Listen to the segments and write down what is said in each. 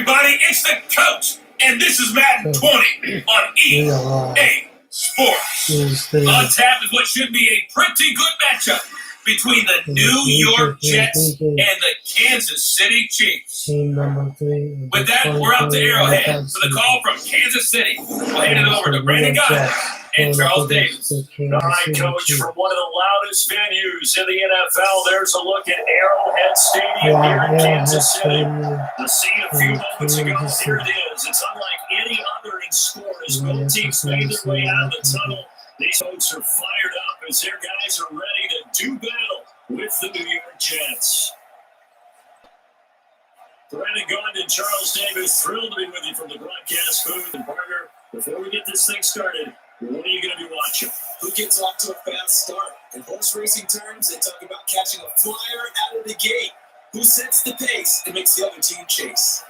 everybody, it's the coach, and this is Madden 20 on EA Sports. On tap is what should be a pretty good matchup between the New York Jets and the Kansas City Chiefs. With that, we're out to Arrowhead for the call from Kansas City. We'll hand it over to Brandon Guy and Charles Davis. All right, Coach, from one of the loudest venues in the NFL, there's a look at Arrowhead Stadium here in Kansas City. The scene a few moments ago, here it is. It's unlike any other in sport as both teams made their way out of the tunnel. These folks are fired up as their guys are ready to do battle with the New York Jets. Brandon Gaudin, Charles Davis, thrilled to be with you from the broadcast booth. And partner, before we get this thing started, what are you going to be watching? Who gets off to a fast start? In horse racing terms, they talk about catching a flyer out of the gate. Who sets the pace and makes the other team chase?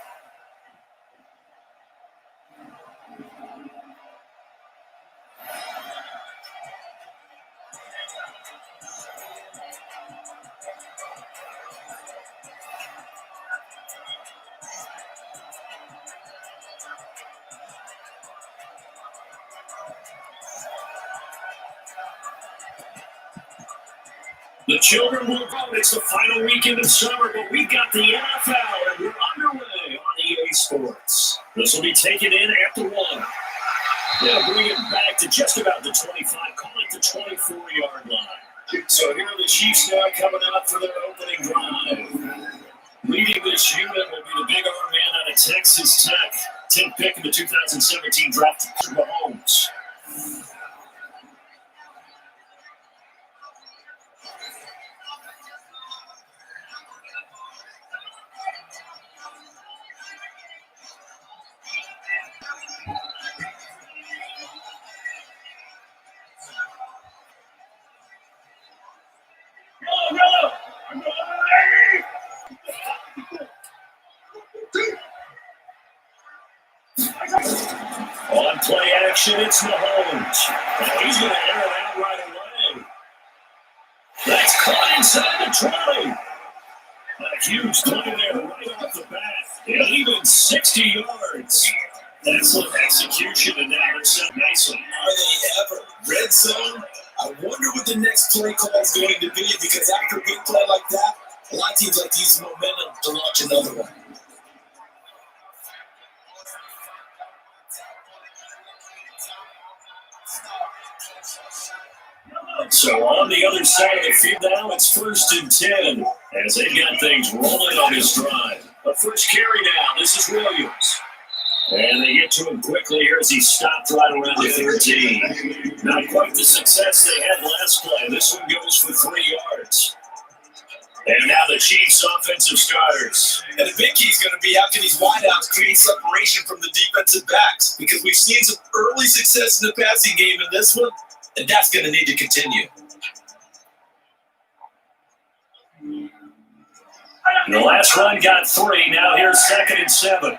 The children will vote. It's the final weekend of summer, but we've got the NFL, and we're underway on EA Sports. This will be taken in after one. They'll bring it back to just about the 25, call it the 24-yard line. So here are the Chiefs now coming out for their opening drive. Leading this unit will be the big arm man out of Texas Tech, 10th pick in the 2017 draft, Mahomes. On play action, it's Mahomes. And he's going to air it out right away. That's caught inside the 20. A huge play there right off the bat. And even 60 yards. Excellent execution, and now they're set nicely. Are they ever? Red zone? I wonder what the next play call is going to be, because after a big play like that, a lot of teams like to use momentum to launch another one. So on the other side of the field now, it's 1st and 10 as they got things rolling on this drive. A first carry down. This is Williams. And they get to him quickly here as he stopped right around the 13. Not quite the success they had last play. This one goes for 3 yards. And now the Chiefs' offensive starters. And the big key is going to be how can these wideouts create separation from the defensive backs? Because we've seen some early success in the passing game in this one, and that's going to need to continue. And the last run got 3. Now here's 2nd and 7.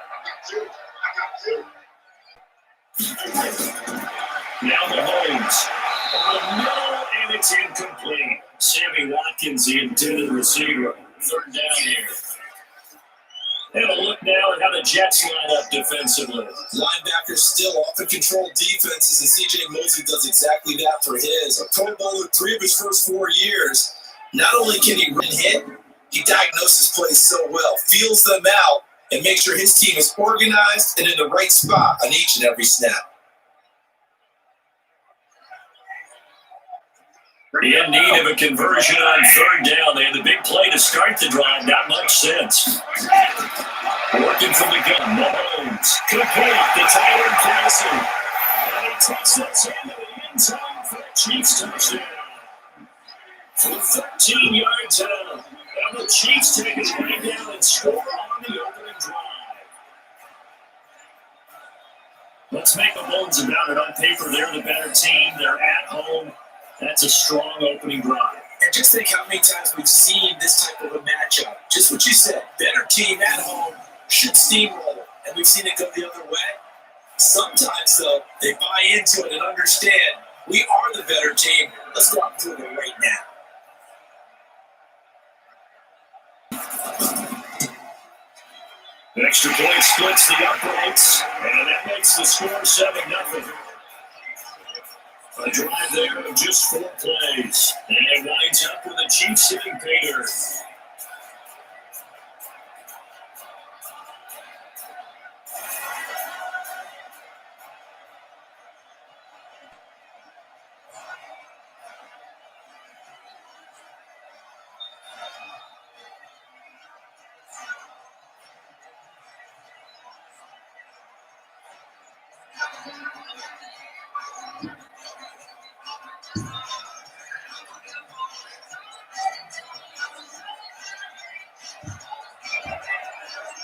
Now Mahomes. No, and it's incomplete. Sammy Watkins, the intended receiver. 3rd down here. Have a look now at how the Jets line up defensively. Linebackers still often control defenses, and C.J. Mosley does exactly that for his. A Pro Bowler 3 of his first 4 years. Not only can he run hit, he diagnoses plays so well, feels them out, and makes sure his team is organized and in the right spot on each and every snap. In need of a conversion on 3rd down. They had the big play to start the drive. Not much sense. Working from the gun. Mahomes. Complete. The tight end passing. And he takes that into the end zone for the Chiefs touchdown. For 13 yards out. Now the Chiefs take it right down and score on the opening drive. Let's make no bones about it. On paper, they're the better team. They're at home. That's a strong opening drive. And just think how many times we've seen this type of a matchup. Just what you said, better team at home should steamroll, and we've seen it go the other way. Sometimes, though, they buy into it and understand we are the better team. Let's go out and prove it right now. An extra point splits the uprights, and that makes the score 7-0. A drive there of just 4 plays, and it winds up with a Chiefs hitting pay dirt.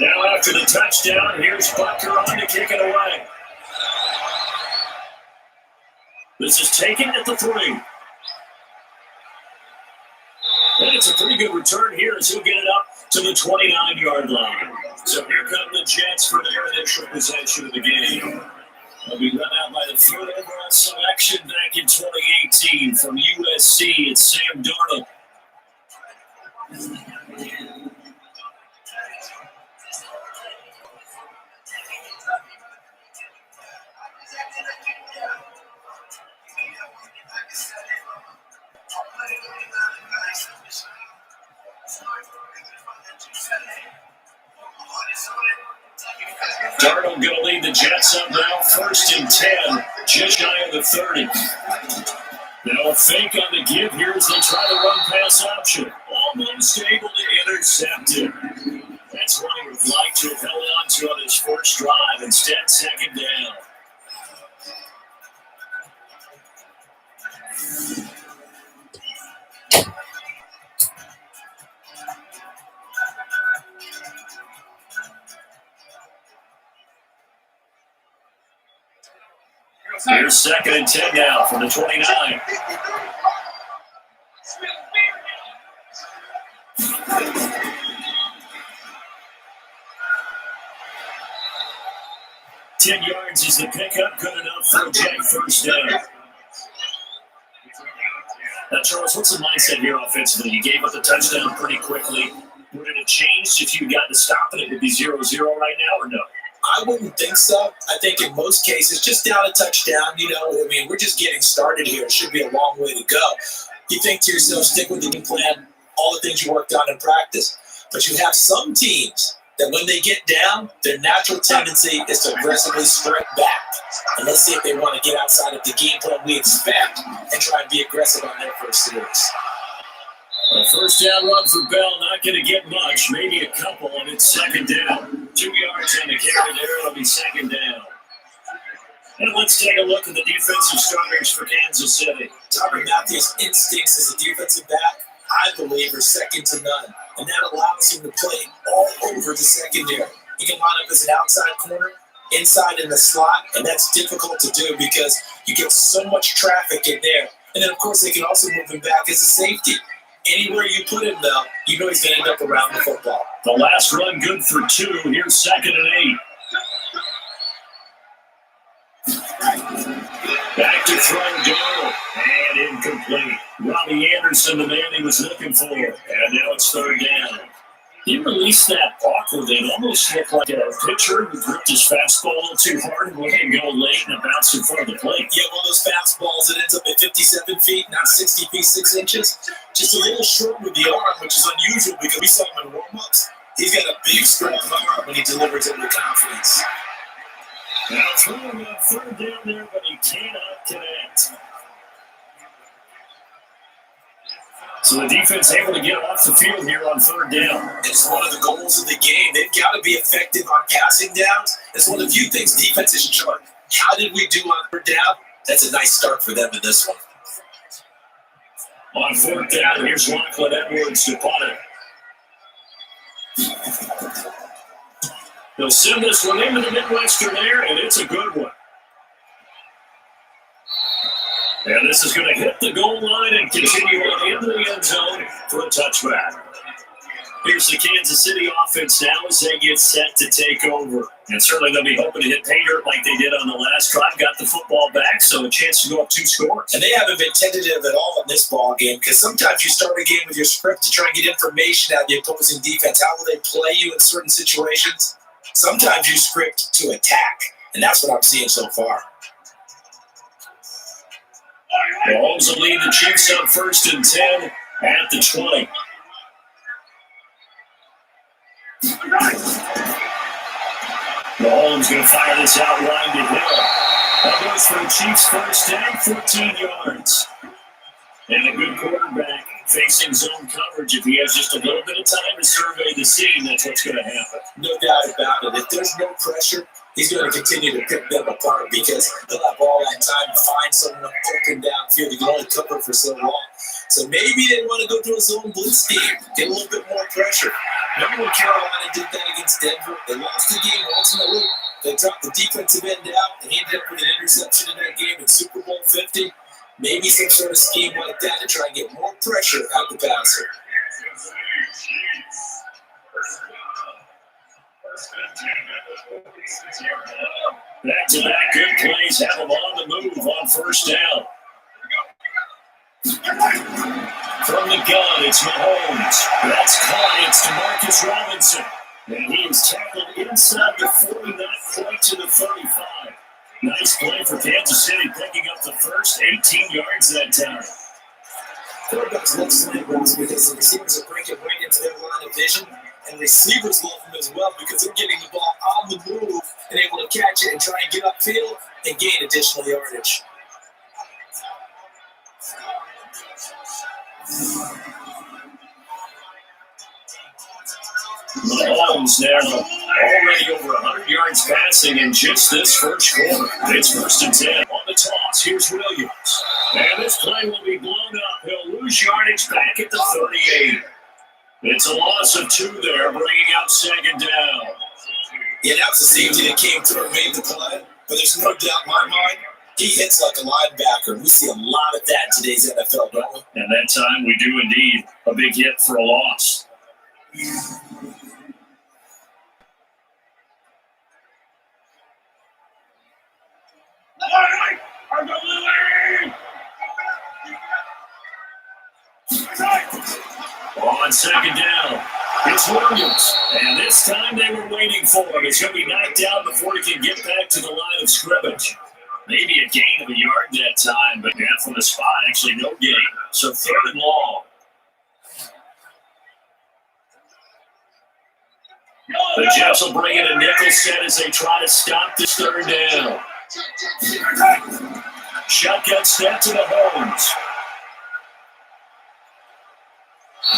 Now after the touchdown, here's Butker on to kick it away. This is taken at the 3. And it's a pretty good return here as he'll get it up to the 29-yard line. So here come the Jets for their initial possession of the game. They'll be run out by the third overall selection back in 2018 from USC. It's Sam Darnold. Darnold going to lead the Jets up now, 1st and 10, just shy of the 30. Now a fake on the give here as they try to run pass option. Almost able to intercept it. That's what he would like to have held on to on his first drive. Instead, 2nd down. Here's 2nd and 10 now from the 29. Ten yards is the pickup, good enough for a Jet first down. Now, Charles, what's the mindset here offensively? You gave up the touchdown pretty quickly. Would it have changed if you got to stop it? It would be 0-0 right now, or no? I wouldn't think so. I think in most cases, just down a touchdown, we're just getting started here. It should be a long way to go. You think to yourself, stick with the game plan, all the things you worked on in practice. But you have some teams that when they get down, their natural tendency is to aggressively sprint back. And let's see if they want to get outside of the game plan we expect and try and be aggressive on their first series. A first down run for Bell, not going to get much, maybe a couple, and it's 2nd down. 2 yards on the carry there, it'll be 2nd down. And let's take a look at the defensive starters for Kansas City. Tyrann Mathieu's instincts as a defensive back, I believe, are second to none. And that allows him to play all over the secondary. He can line up as an outside corner, inside in the slot, and that's difficult to do because you get so much traffic in there. And then, of course, they can also move him back as a safety. Anywhere you put him, though, you know he's going to end up around the football. The last run good for 2. Here's 2nd and 8. Back to throw, Darnold, and incomplete. Robbie Anderson, the man he was looking for, and now it's 3rd down. He released that awkwardly. It almost looked like a pitcher who gripped his fastball a little too hard and let him go late and it bounced in front of the plate. Yeah, one of those fastballs that ends up at 57 feet, not 60 feet, 6 inches. Just a little short with the arm, which is unusual because we saw him in warm-ups. He's got a big, strong arm when he delivers it with confidence. Now throwing on 3rd down there, but he cannot connect. So the defense able to get off the field here on 3rd down. It's one of the goals of the game. They've got to be effective on passing downs. It's one of the few things defenses should learn. How did we do on 3rd down? That's a nice start for them in this one. On 4th down, here's Lachlan Edwards to punt it. They'll send this one into the Midwestern air, and it's a good one. And this is going to hit the goal line and continue on into the end zone for a touchback. Here's the Kansas City offense now as they get set to take over. And certainly they'll be hoping to hit pay dirt like they did on the last drive. Got the football back, so a chance to go up 2 scores. And they haven't been tentative at all in this ball game because sometimes you start a game with your script to try and get information out of the opposing defense. How will they play you in certain situations? Sometimes you script to attack, and that's what I'm seeing so far. Mahomes will lead the Chiefs up 1st and 10 at the 20. Mahomes going to fire this out line to Hill. That goes for the Chiefs' first down, 14 yards. And a good quarterback facing zone coverage. If he has just a little bit of time to survey the scene, that's what's going to happen. No doubt about it. If there's no pressure, he's going to continue to pick them apart because he'll have all that time to find someone open downfield. He can only cover for so long. So maybe they want to go to a zone blitz scheme, get a little bit more pressure. Remember when Carolina did that against Denver? They lost the game ultimately. They dropped the defensive end out and he ended up with an interception in that game in Super Bowl 50. Maybe some sort of scheme like that to try and get more pressure out the passer. Back-to-back good plays have them on the move on 1st down. From the gun, it's Mahomes. That's caught. It's DeMarcus Robinson. And he is tackled inside the 40, not quite to the 35. Nice play for Kansas City, picking up the first 18 yards that time. Quarterbacks love slant routes because the receivers are breaking right into their line of vision, and receivers love them as well because they're getting the ball on the move and able to catch it and try and get upfield and gain additional yardage. Mahomes now already over 100 yards passing in just this first quarter. It's 1st and 10 on the toss. Here's Williams. And this play will be blown up. He'll lose yardage back at the 38. It's a loss of 2 there, bringing out 2nd down. Yeah, that was a safety that came through and made the play. But there's no doubt in my mind, he hits like a linebacker. We see a lot of that in today's NFL, don't we? And that time we do indeed. A big hit for a loss. On 2nd down, it's Williams. And this time they were waiting for him. It's going to be knocked out before he can get back to the line of scrimmage. Maybe a gain of a yard that time, but from the spot, actually no gain. So 3rd and long. The Jets will bring in a nickel set as they try to stop this 3rd down. Shotgun snap to Mahomes.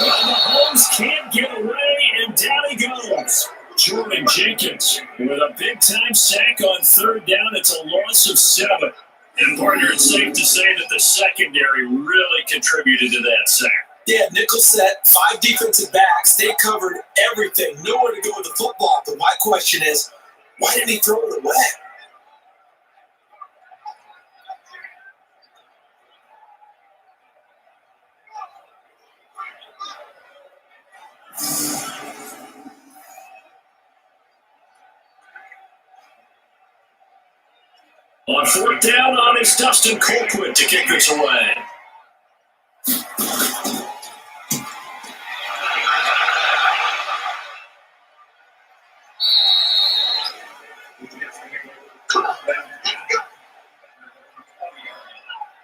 Well, Mahomes can't get away, and down he goes. Jordan Jenkins with a big-time sack on 3rd down. It's a loss of 7. And, partner, it's safe to say that the secondary really contributed to that sack. Yeah, nickel set, 5 defensive backs. They covered everything. Nowhere to go with the football. But my question is, why didn't he throw it away? On 4th down on is Dustin Colquitt to kick this away.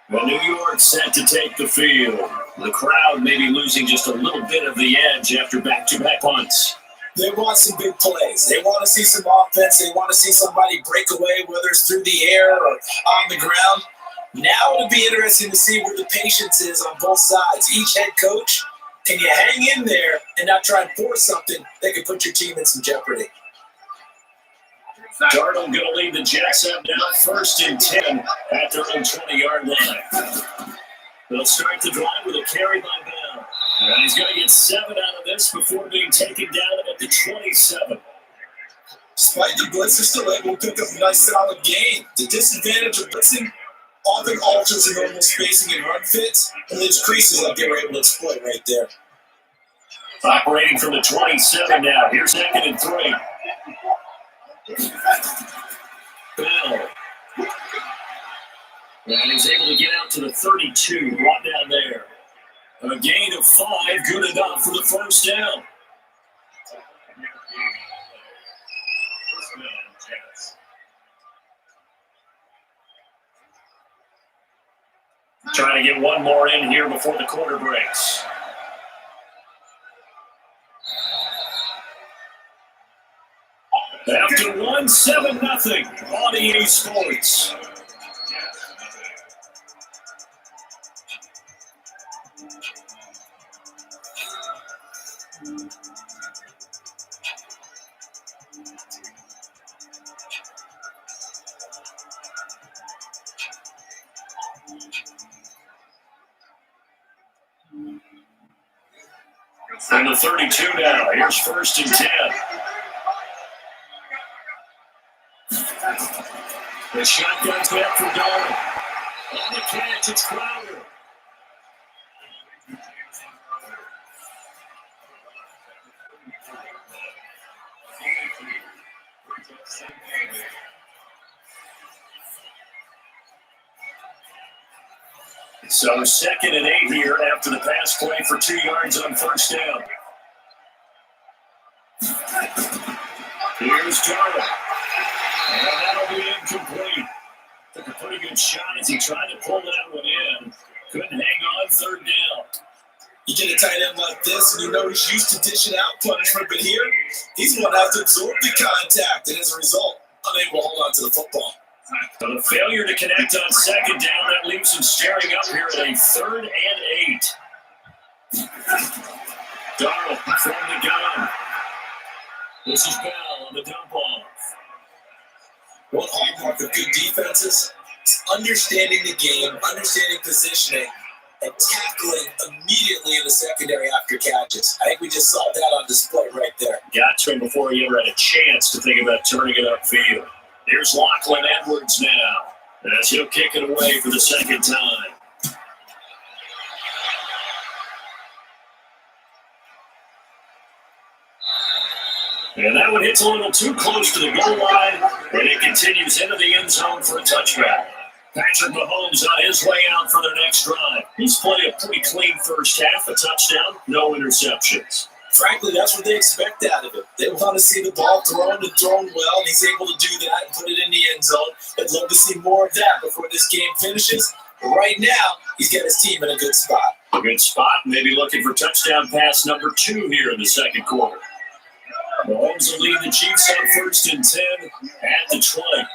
Well, New York set to take the field. The crowd may be losing just a little bit of the edge after back-to-back punts. They want some big plays. They want to see some offense. They want to see somebody break away, whether it's through the air or on the ground. Now it'll be interesting to see where the patience is on both sides. Each head coach, can you hang in there and not try and force something that could put your team in some jeopardy? Darnold going to lead the Jets up now 1st and 10 at their own 20-yard line. They'll start the drive with a carry by Bell. And he's going to get 7 out of this before being taken down at the 27. Despite the blitz, they're still able to pick up a nice solid gain. The disadvantage of blitzing often alters the normal spacing and run fits, and leaves creases like they were able to exploit right there. Operating from the 27 now. Here's 2nd and 3. Bell. And he's able to get out to the 32, brought down there. A gain of 5, good enough for the 1st down. Trying to get one more in here before the quarter breaks. After 7-0 on EA Sports. From the 32 now, here's 1st and 10. The shotgun snap for Darnold. On the catch, it's Crowder. So 2nd and 8 here after the pass play for 2 yards on 1st down. Here's Darnold. And that'll be incomplete. Took a pretty good shot as he tried to pull that one in. Couldn't hang on 3rd down. You get a tight end like this, and you know he's used to dishing out punishment, but here, he's going to have to absorb the contact, and as a result, unable to hold on to the football. But a failure to connect on 2nd down, that leaves him staring up here at a 3rd and 8. Darnold from the gun. This is Bell on the dump off. One hallmark of good defenses is understanding the game, understanding positioning, and tackling immediately in the secondary after catches. I think we just saw that on display right there. Got to him before he ever had a chance to think about turning it upfield. Here's Lachlan Edwards now, as he'll kick it away for the 2nd time. And that one hits a little too close to the goal line, and it continues into the end zone for a touchback. Patrick Mahomes on his way out for their next drive. He's played a pretty clean first half, a touchdown, no interceptions. Frankly, that's what they expect out of him. They want to see the ball thrown and thrown well, and he's able to do that and put it in the end zone. They'd love to see more of that before this game finishes. But right now, he's got his team in a good spot. A good spot, maybe looking for touchdown pass number 2 here in the 2nd quarter. Mahomes will lead the Chiefs on 1st and 10 at the 20.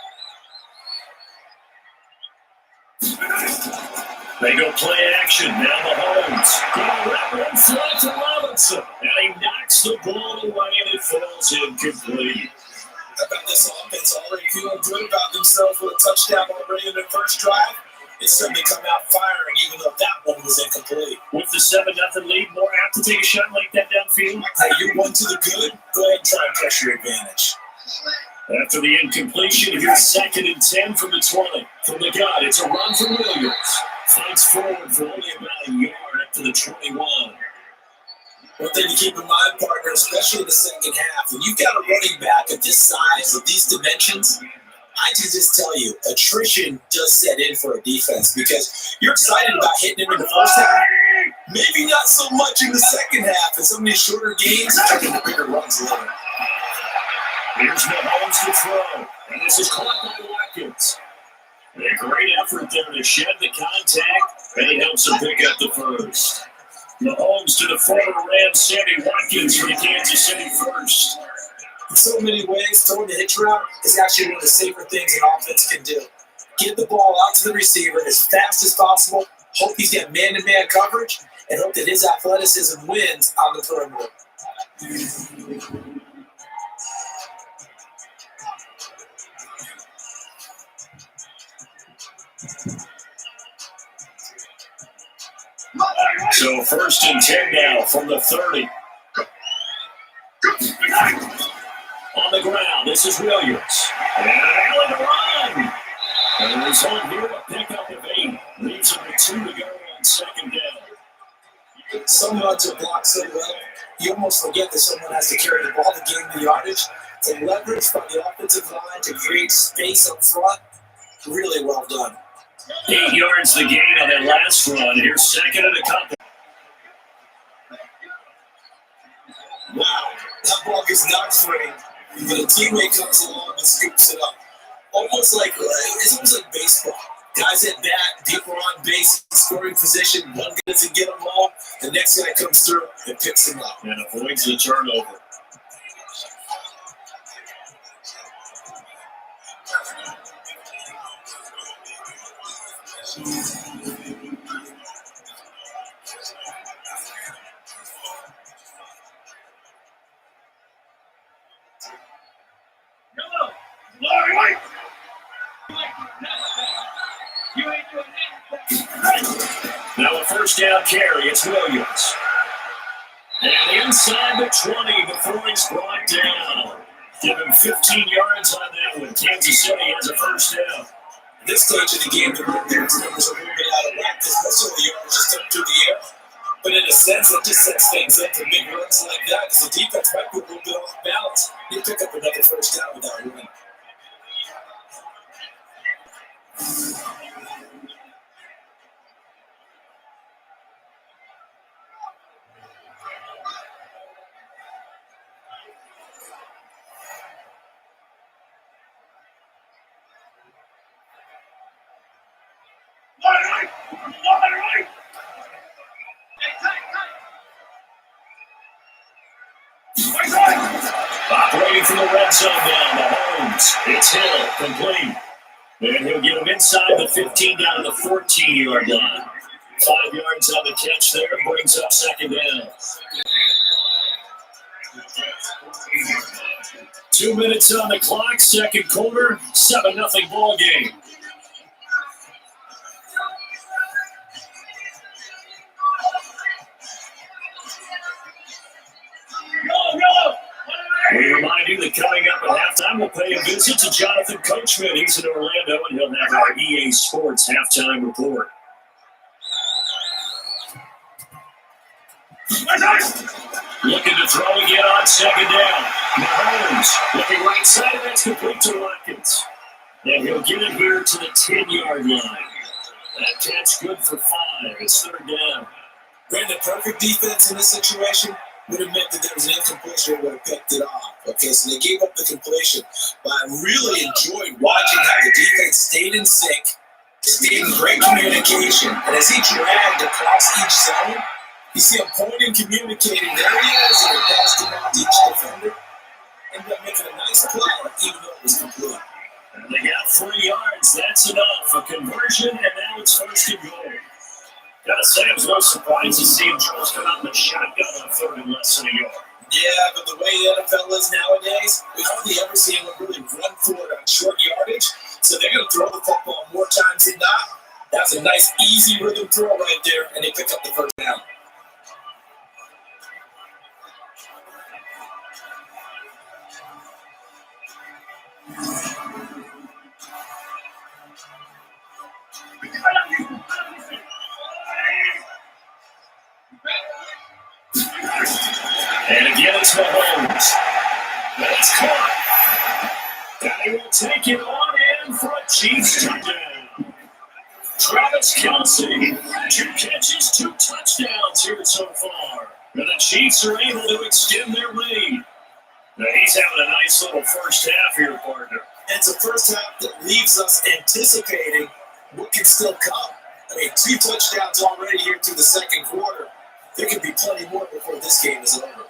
They go play action. Now Mahomes. Going right in front to Robinson. And he knocks the ball away and it falls incomplete. How about this offense already feeling good about themselves with a touchdown already in their first drive? They suddenly come out firing even though that one was incomplete. With the 7-0 lead, more apt to take a shot like that downfield. Hey, you're one to the good. Go ahead and try and press your advantage. After the incompletion, here's 2nd and 10 from the 20. From the gun, it's a run from Williams. Fights forward for only about a yard up to the 21. One thing to keep in mind, partner, especially in the second half, when you've got a running back of this size, of these dimensions, I can just tell you, attrition does set in for a defense because you're excited about hitting him in the first half. Maybe not so much in the second half, and some of these shorter gains turn into bigger runs later. Here's Mahomes to throw, and this is caught by Watkins. A great effort there to shed the contact, and it helps him pick up the first. Mahomes to the former Rams, Sammy Watkins for the Kansas City first. In so many ways, throwing the hitch route is actually one of the safer things an offense can do. Get the ball out to the receiver as fast as possible, hope he's got man-to-man coverage, and hope that his athleticism wins on the perimeter. So 1st and 10 now from the 30. On the ground, this is Williams. And Allen to run. And the result here, a pickup of 8. Leaves him with 2 to go on 2nd down. Some runs are blocked so well, you almost forget that someone has to carry the ball to gain the yardage. The leverage from the offensive line to create space up front, really well done. 8 yards the gain on that last run. Here's 2nd and a couple. Wow, that ball gets knocked free, but a teammate comes along and scoops it up. Almost like it's almost like baseball. Guys at bat, people on base, scoring position. One guy doesn't get them all. The next guy comes through and picks him up and avoids the turnover. Now a first down carry. It's Williams. And inside the 20 before he's brought down. Give him 15 yards on that one. Kansas City has a first down. At this stage of the game, the Bears numbers are a little bit out of whack because most of the yards just up through the air. But in a sense, it just sets things up for big runs like that because the defense might be a little bit off balance. They pick up another first down without running. Operating from the red zone now, Mahomes. It's Hill, complete. And he'll get him inside the 15 down to the 14-yard line. 5 yards on the catch there, brings up second down. 2 minutes on the clock, second quarter, 7-0 ball game. We remind you that coming up at halftime, we'll pay a visit to Jonathan Coachman. He's in Orlando, and he'll have our EA Sports halftime report. Looking to throw again on second down. Mahomes looking right side, and that's complete to Watkins. And he'll get it here to the 10-yard line. That catch good for 5. It's third down. Brandon, perfect defense in this situation would have meant that there was an incompletion and would have picked it off. Okay, so they gave up the completion. But I really enjoyed watching how the defense stayed in sync, stayed in great communication. And as he dragged across each zone, you see him pointing, communicating. There he is, and he passed it out to each defender. Ended up making a nice play, even though it was complete. And they got 3 yards. That's enough. A conversion, and now it's first and goal. Gotta say, I was a little surprised to see him come out in the shotgun on third and less than a yard. Yeah, but the way the NFL is nowadays, we hardly ever see anyone really run for it on short yardage. So they're going to throw the football more times than not. That's a nice, easy rhythm throw right there, and they pick up the first down. And again, it's Mahomes. That's caught. And he will take it on in for a Chiefs touchdown. Travis Kelce, 2 catches, 2 touchdowns here so far. And the Chiefs are able to extend their lead. Now he's having a nice little first half here, partner. It's a first half that leaves us anticipating what can still come. I mean, 2 touchdowns already here through the second quarter. There could be plenty more before this game is over.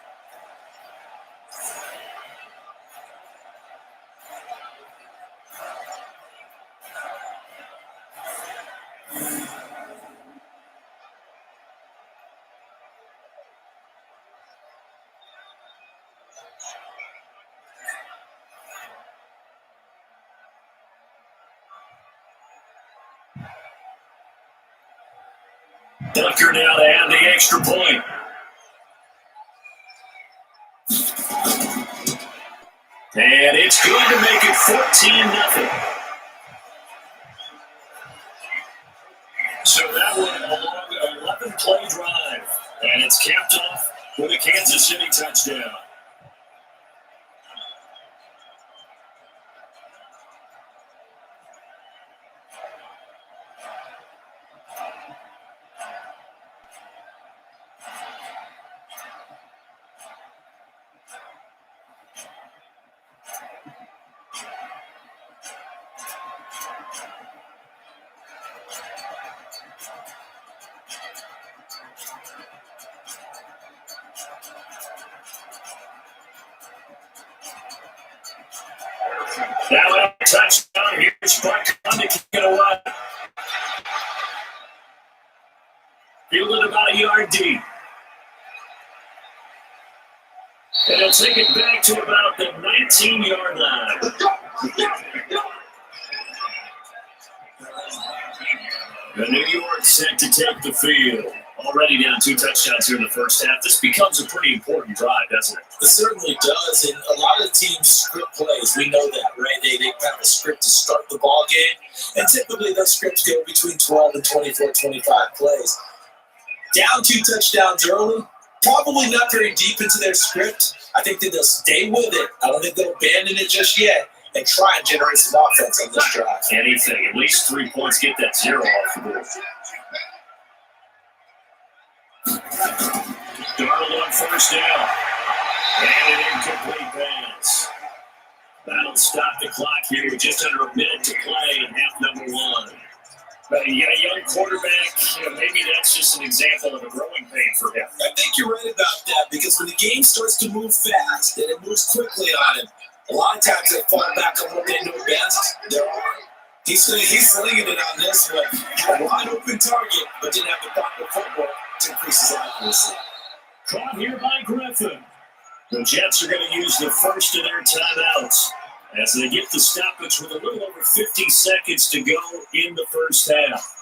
Ducker now to add the extra point. And it's good to make it 14-0. So that one a long 11-play drive. And it's capped off with a Kansas City touchdown. Now a touchdown. Here's Buck to kick it away. Fielded about a yard deep. And he'll take it back to about the 19-yard line. The New York set to take the field. Already down 2 touchdowns here in the first half. This becomes a pretty important drive, doesn't it? It certainly does, and a lot of teams script plays. We know that, right? They have a script to start the ball game, and typically those scripts go between 12 and 24, 25 plays. Down 2 touchdowns early, probably not very deep into their script. I think that they'll stay with it. I don't think they'll abandon it just yet and try and generate some offense on this drive. Anything, at least 3 points, get that 0 off the board. Darnold on first down. And an incomplete pass. That'll stop the clock here with just under a minute to play in half number 1. But you got a young quarterback, maybe that's just an example of a growing pain for him. I think you're right about that, because when the game starts to move fast and it moves quickly on him, a lot of times they fall back on what they know best, their arm. He's slinging it on this one. Had a wide open target, but didn't have the proper footwork to increase his accuracy. Caught here by Griffin. The Jets are going to use the first of their timeouts as they get the stoppage with a little over 50 seconds to go in the first half.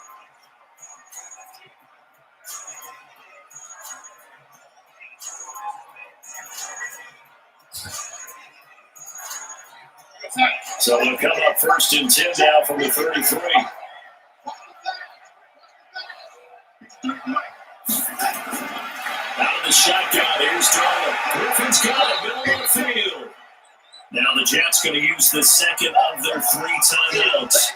So they'll come up 1st and 10 now from the 33. Out of the shotgun, here's Darnold. Griffin's got it, middle of the field. Now the Jets going to use the second of their 3 timeouts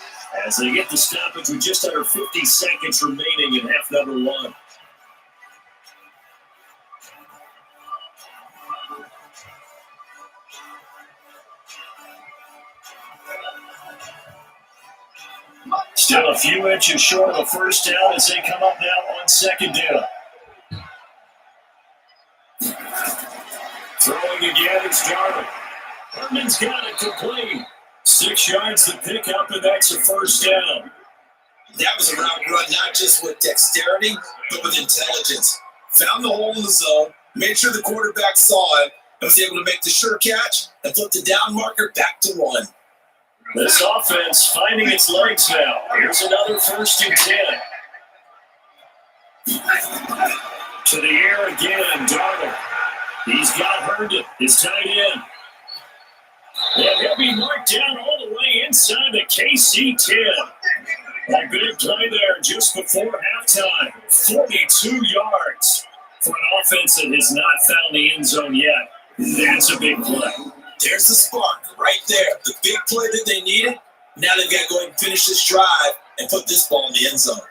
as they get the stoppage with just under 50 seconds remaining in half number 1. Still a few inches short of a first down as they come up now on 2nd down. Throwing again is Darnold. Herman's got it complete. 6 yards to pick up, and that's a first down. That was a route run, not just with dexterity, but with intelligence. Found the hole in the zone, made sure the quarterback saw it, and was able to make the sure catch and flip the down marker back to 1. This offense finding its legs now. Here's another 1st and 10. To the air again, Darnold. He's got Herndon, his tight end. And he'll be marked down all the way inside the KC-10. A big play there just before halftime. 42 yards for an offense that has not found the end zone yet. That's a big play. There's the spark right there. The big play that they needed. Now they've got to go and finish this drive and put this ball in the end zone.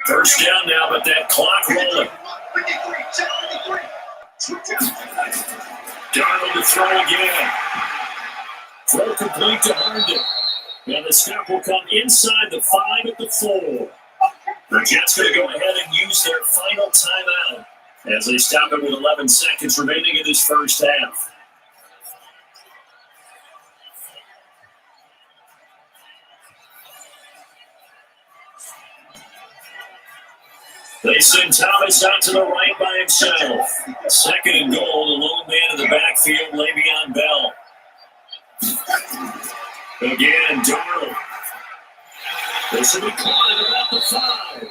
First down now, but that clock rolling. Darnold to throw again. Throw complete to Herndon. And the snap will come inside the 5 at the 4. The Jets going to go ahead and use their final timeout as they stop it with 11 seconds remaining in this first half. They send Thomas out to the right by himself. 2nd and goal, the lone man in the backfield, Le'Veon Bell. Again, Darnold. This will be caught at about the 5.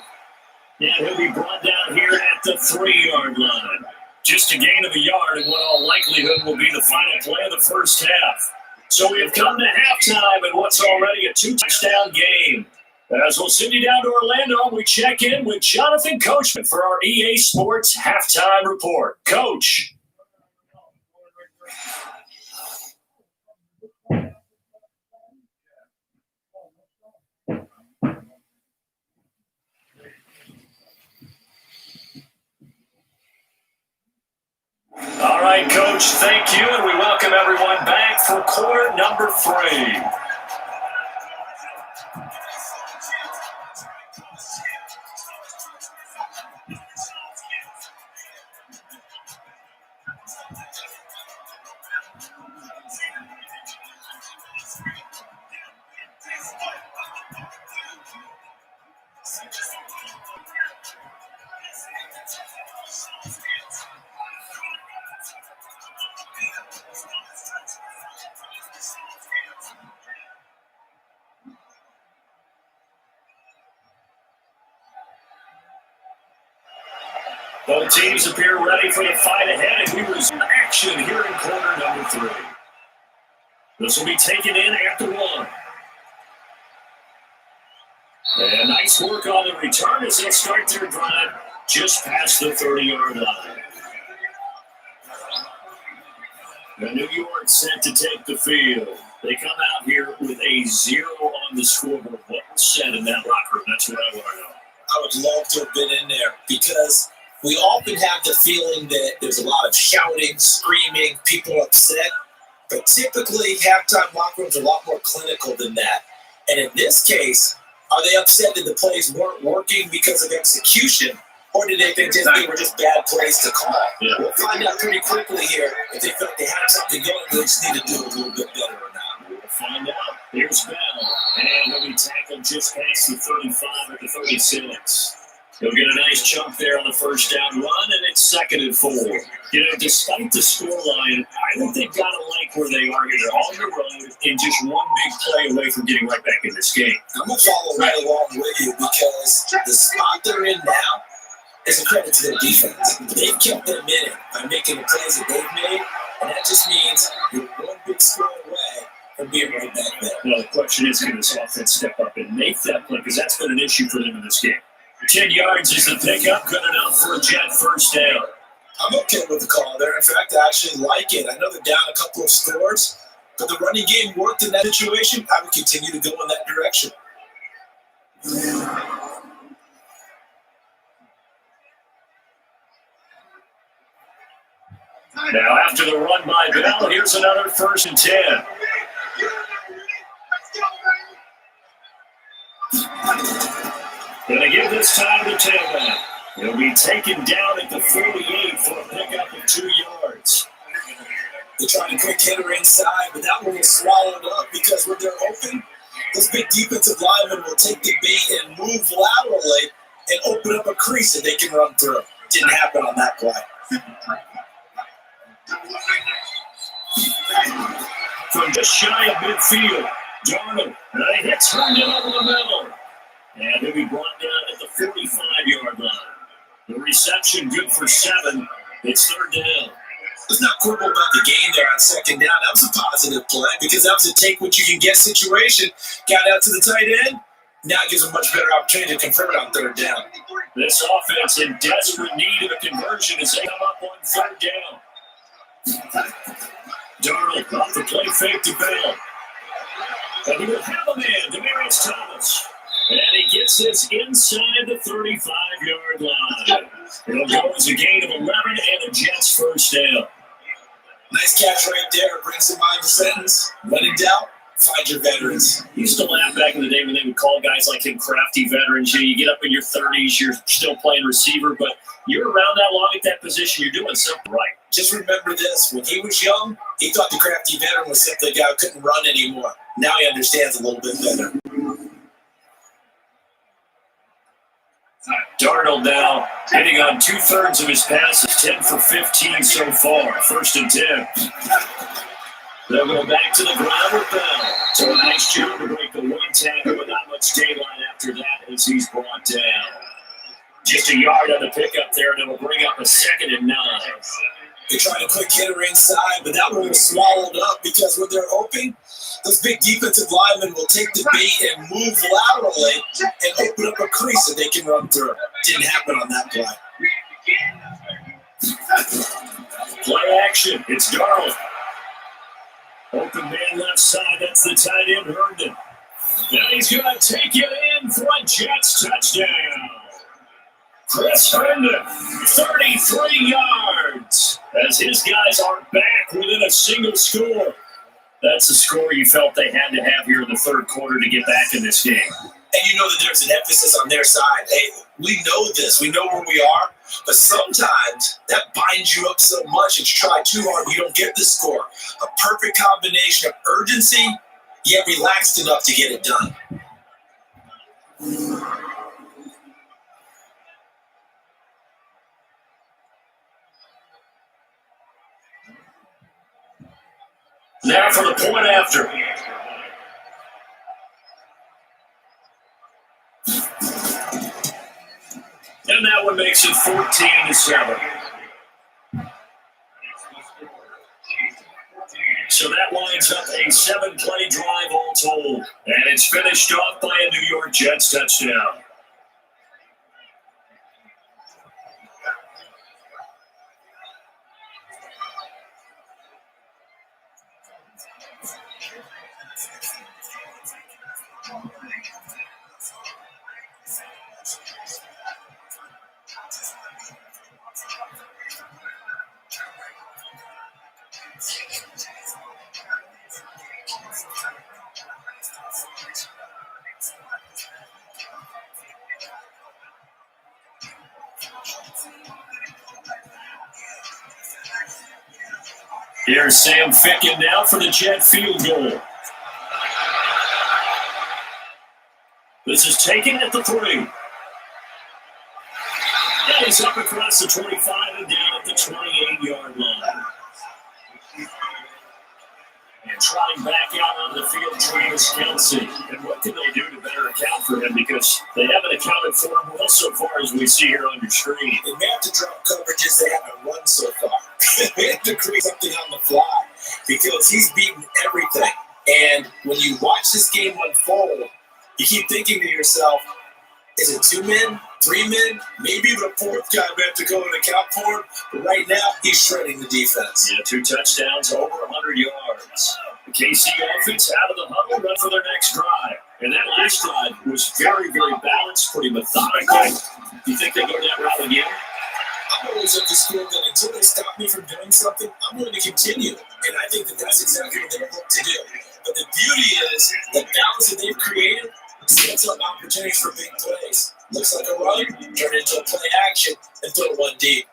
And he'll be brought down here at the 3-yard line. Just a gain of a yard in what all likelihood will be the final play of the first half. So we have come to halftime in what's already a 2-touchdown game. As we'll send you down to Orlando, we check in with Jonathan Coachman for our EA Sports Halftime Report. Coach. All right, Coach, thank you, and we welcome everyone back for quarter number 3. Both teams appear ready for the fight ahead, and we resume action here in quarter number 3. This will be taken in after 1. And nice work on the return as they start their drive just past the 30-yard line. The New York set to take the field. They come out here with a 0 on the scoreboard. What was said in that locker room? That's what I want to know. I would love to have been in there because we often have the feeling that there's a lot of shouting, screaming, people upset. But typically, halftime locker rooms are a lot more clinical than that. And in this case, are they upset that the plays weren't working because of execution? Or did they think they were just bad plays to call? Yeah. We'll find out pretty quickly here if they felt they had something going. They just need to do it a little bit better or not. We'll find out. Here's Bell. And he'll be tackled just past the 35 at the 36. He'll get a nice chunk there on the first down run, and it's 2nd and 4. You know, despite the scoreline, I think they've got to like where they are here. They're on the road and just one big play away from getting right back in this game. I'm going to follow right along with you because the spot they're in now is a credit to their defense. They've kept them in it by making the plays that they've made, and that just means you're one big score away from being right back there. Well, the question is, can this offense step up and make that play? Because that's been an issue for them in this game. 10 yards is the pickup, good enough for a Jet first down. I'm okay with the call there. In fact, I actually like it. I know they're down a couple of scores, but the running game worked in that situation. I would continue to go in that direction. Now, after the run by Bell, here's another 1st and 10. Going to give this time to tailback. He'll be taken down at the 48 for a pickup of 2 yards. They tried a quick hitter inside, but that one was swallowed up because when they're open, those big defensive linemen will take the bait and move laterally and open up a crease that they can run through. Didn't happen on that play. From just shy of midfield, Darnold hits Herndon over the middle. And he'll be brought down at the 45-yard line. The reception good for 7. It's 3rd down. Let's not quibble about the game there on 2nd down. That was a positive play because that was a take what you can get situation. Got out to the tight end. Now it gives them much better opportunity to convert on 3rd down. This offense in desperate need of a conversion as they come up on 3rd down. Darnold off the play fake to Bell. And he will have a man, Demaryius Thomas. And he gets this inside the 35-yard line. It'll go as a gain of 11 and a Jets first down. Nice catch right there. Brings to mind the sentence. When in doubt, find your veterans. Used to laugh back in the day when they would call guys like him crafty veterans. You get up in your 30s, you're still playing receiver, but you're around that long at that position, you're doing something right. Just remember this. When he was young, he thought the crafty veteran was simply a guy who couldn't run anymore. Now he understands a little bit better. Darnold now hitting on 2/3 of his passes, 10 for 15 so far. 1st and 10. They'll go back to the ground with Bell. So a nice job to break the 1 tackle, but not much daylight after that as he's brought down. Just a yard on the pickup there, and it'll bring up a 2nd and 9. They tried a quick hitter inside, but that one was swallowed up because what they're hoping, those big defensive linemen will take the bait and move laterally and open up a crease that they can run through. Didn't happen on that play. Play action. It's Darnold. Open man left side. That's the tight end, Herndon. Now he's going to take it in for a Jets touchdown. Chris Herndon, 33 yards, as his guys are back within a single score. That's the score you felt they had to have here in the third quarter to get back in this game. And you know that there's an emphasis on their side. Hey, we know this. We know where we are. But sometimes that binds you up so much that you try too hard, you don't get the score. A perfect combination of urgency, yet relaxed enough to get it done. Now for the point after. And that one makes it 14-7. So that lines up a 7-play drive all told. And it's finished off by a New York Jets touchdown. Here's Sam Ficken now for the Jet field goal. This is taken at the 3. And he's up across the 25 and down at the 28-yard line. And trying back out on the field, Travis Kelce. And what can they do to better account for him? Because they haven't accounted for him well so far as we see here on your screen. They may have to drop coverages they haven't run so far. They have to create something on the fly because he's beaten everything. And when you watch this game unfold, you keep thinking to yourself, is it 2 men, 3 men, maybe even a 4th guy we have to go and account for him? But right now, he's shredding the defense. Yeah, 2 touchdowns, over 100 yards. The KC offense out of the huddle, run for their next drive. And that last drive was very, very balanced, pretty methodical. Do you think they go that route again? I'm always of the school that until they stop me from doing something, I'm going to continue. And I think that that's exactly what they hope to do. But the beauty is the balance that they've created sets up opportunities for big plays. Looks like a run, turn into a play action, and throw one deep.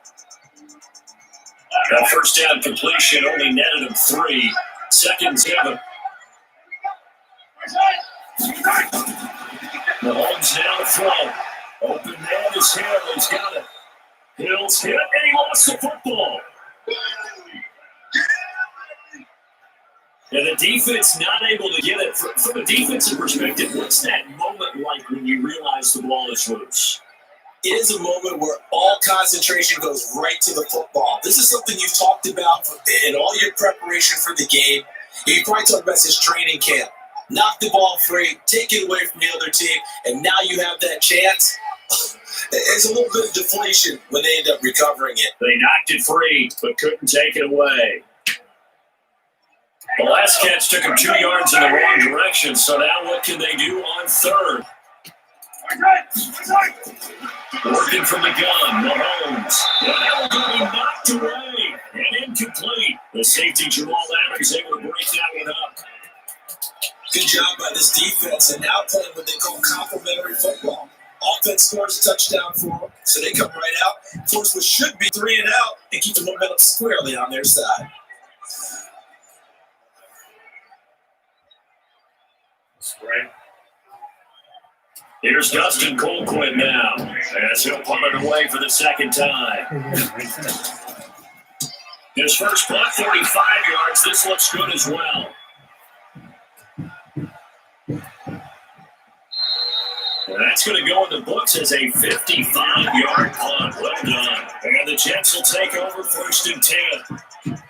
That first down completion only netted him 3. 2nd and 7. Mahomes now to throw. Open man is Hill. He's got it. Hill's hit, and he lost the football. And the defense not able to get it. From a defensive perspective, what's that moment like when you realize the ball is loose? It is a moment where all concentration goes right to the football. This is something you've talked about in all your preparation for the game. You probably talked about this training camp. Knock the ball free, take it away from the other team, and now you have that chance. There's a little bit of deflation when they end up recovering it. They knocked it free, but couldn't take it away. The last catch took him 2 yards in the wrong direction, so now what can they do on 3rd? Working from the gun, Mahomes. And that will be knocked away and incomplete. The safety, Jamal Adams, able to break that one up. Good job by this defense, and now playing what they call complementary football. Offense scores a touchdown for them, so they come right out, force what should be 3 and out, and keep the momentum squarely on their side. Right. Here's Dustin Colquitt now, as he'll punt it away for the 2nd time. His first punt, 45 yards. This looks good as well. And that's going to go in the books as a 55-yard punt. Well done. And the Jets will take over 1st and 10.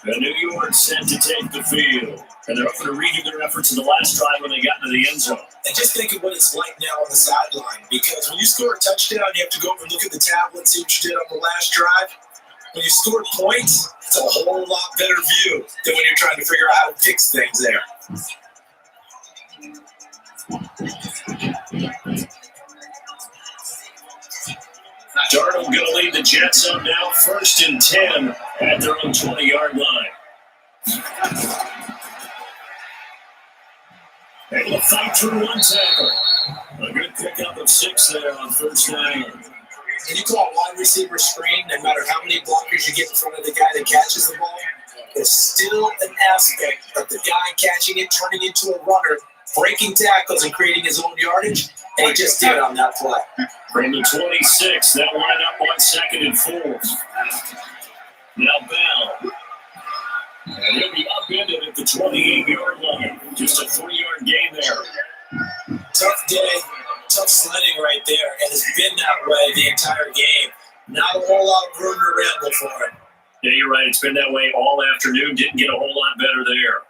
The New York set to take the field. And they're up for redo their efforts in the last drive when they got into the end zone. And just think of what it's like now on the sideline. Because when you score a touchdown, you have to go over and look at the tablet and see what you did on the last drive. When you score points, it's a whole lot better view than when you're trying to figure out how to fix things there. Darnold going to lead the Jets up now, 1st and 10 at their own 20-yard line. Able to fight through one tackle. A good pickup of 6 there on 1st down. When you call a wide receiver screen, no matter how many blockers you get in front of the guy that catches the ball, there's still an aspect of the guy catching it, turning into a runner, breaking tackles and creating his own yardage, and he just did on that play. From the 26, that line up on 2nd and 4. Now Bell. And he'll be upended at the 28-yard line. Just a 3-yard gain there. Tough day, tough sledding right there, and it's been that way the entire game. Not a whole lot of room to ramble for him. Yeah, you're right. It's been that way all afternoon. Didn't get a whole lot better there.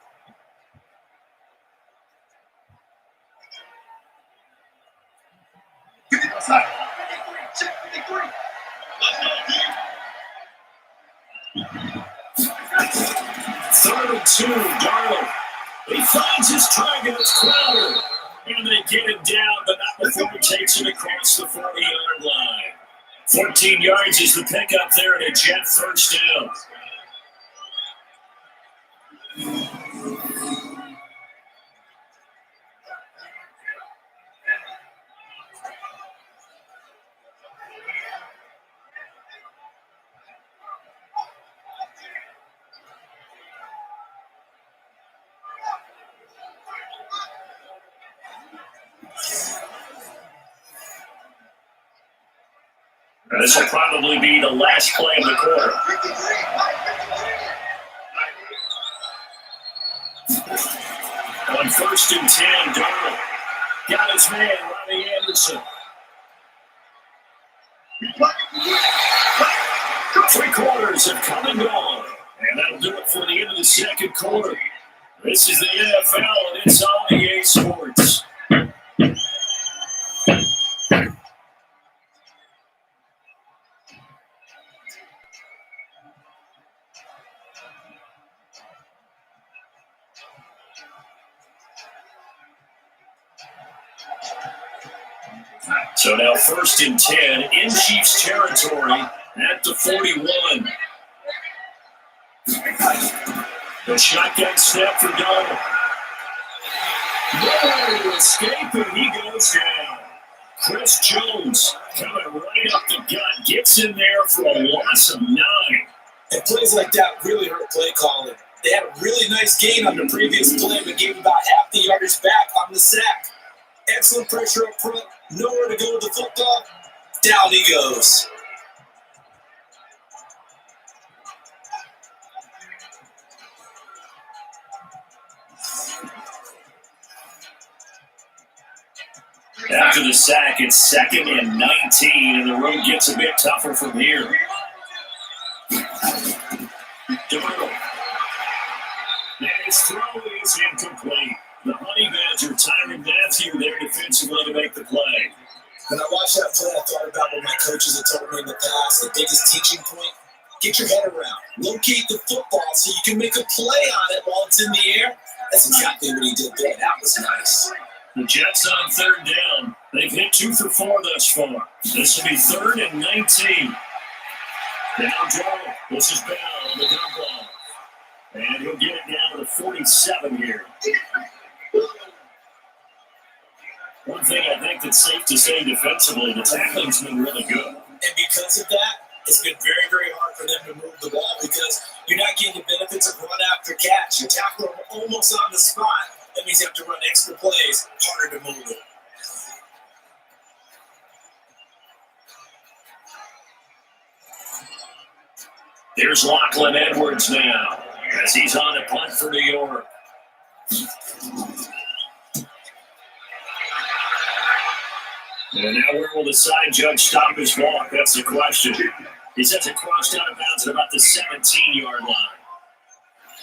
Third and 2, Darnold. He finds his target. It's Crowder. And they get him down, but not before he takes it across the 40-yard line. 14 yards is the pickup there at a Jet 1st down. This will probably be the last play of the quarter. On 1st and 10, Darnold got his man, Ronnie Anderson. 3 quarters have come and gone. And that'll do it for the end of the 2nd quarter. This is the NFL, and it's on EA Sports. So now 1st and 10 in Chiefs territory at the 41. The shotgun snap for Darnold. No escape, and he goes down. Chris Jones coming right up the gut, gets in there for a loss of 9. And plays like that really hurt play calling. They had a really nice gain on the previous play, but gave about half the yardage back on the sack. Excellent pressure up front, nowhere to go with the football. Down he goes. After the sack, it's 2nd and 19, and the road gets a bit tougher from here. Darnold. And his throw is incomplete. The Honey Badger, Tyrann Mathieu, there defensively to make the play. When I watched that play, I thought about what my coaches had told me in the past. The biggest teaching point, get your head around. Locate the football so you can make a play on it while it's in the air. That's exactly what he did there. That was nice. The Jets on 3rd down. They've hit 2 for 4 thus far. This will be 3rd and 19. Now Darnold. This is Bell on the dump ball. And he'll get it down to the 47 here. One thing I think that's safe to say defensively, the tackling's been really good. And because of that, it's been very, very hard for them to move the ball because you're not getting the benefits of run after catch. You tackle them almost on the spot. That means you have to run extra plays, harder to move it. Here's Lachlan Edwards now as he's on a punt for New York. And now where will the side judge stop his walk? That's the question. He sets it crossed out of bounds at about the 17-yard line.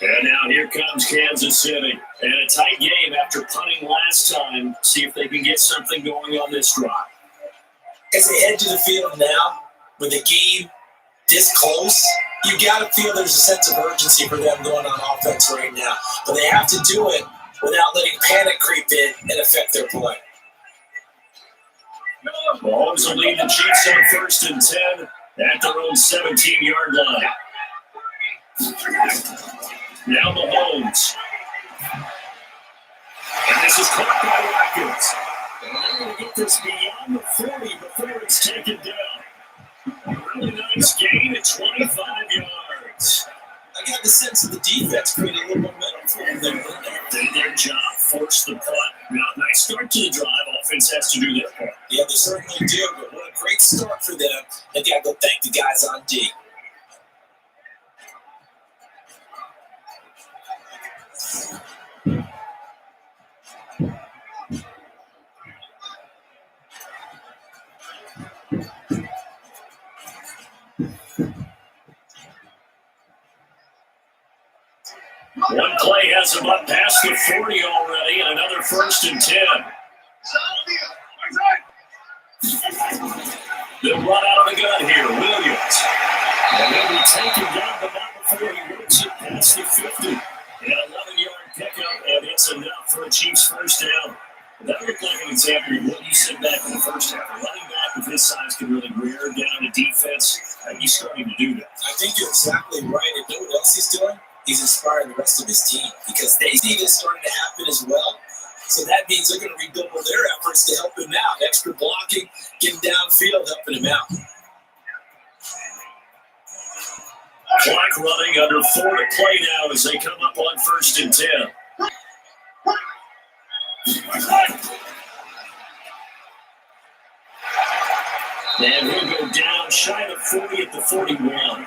And now here comes Kansas City. And a tight game after punting last time. See if they can get something going on this drive. As they head to the field now, with the game this close, you got to feel there's a sense of urgency for them going on offense right now. But they have to do it without letting panic creep in and affect their play. Mahomes will lead the Chiefs on 1st and 10 at their own 17-yard line. Now Mahomes. And this is caught by Watkins. And they're going to get this beyond the 40 before it's taken down. Really nice gain at 25 yards. I got the sense of the defense creating a little momentum for them there. Did their job, force the punt. Now, nice start to the drive. Offense has to do their part. Yeah, they certainly do, but what a great start for them. They got to go thank the guys on D. One play has them up past the 40 already, and another 1st and 10. They'll run out of the gun here, Williams. And he'll be taken down, but not before he works it past the 50. An 11-yard pickup, and it's enough for a Chiefs first down. That looked like an example of what you said back in the first half. A running back with his size can really wear down a defense. He's starting to do that. I think you're exactly right. And you know what else he's doing? He's inspiring the rest of his team because they see this starting to happen as well. So that means they're going to redouble their efforts to help him out. Extra blocking, getting downfield, helping him out. Clock running, under 4 to play now as they come up on 1st and 10. And he'll go down shy of 40 at the 41.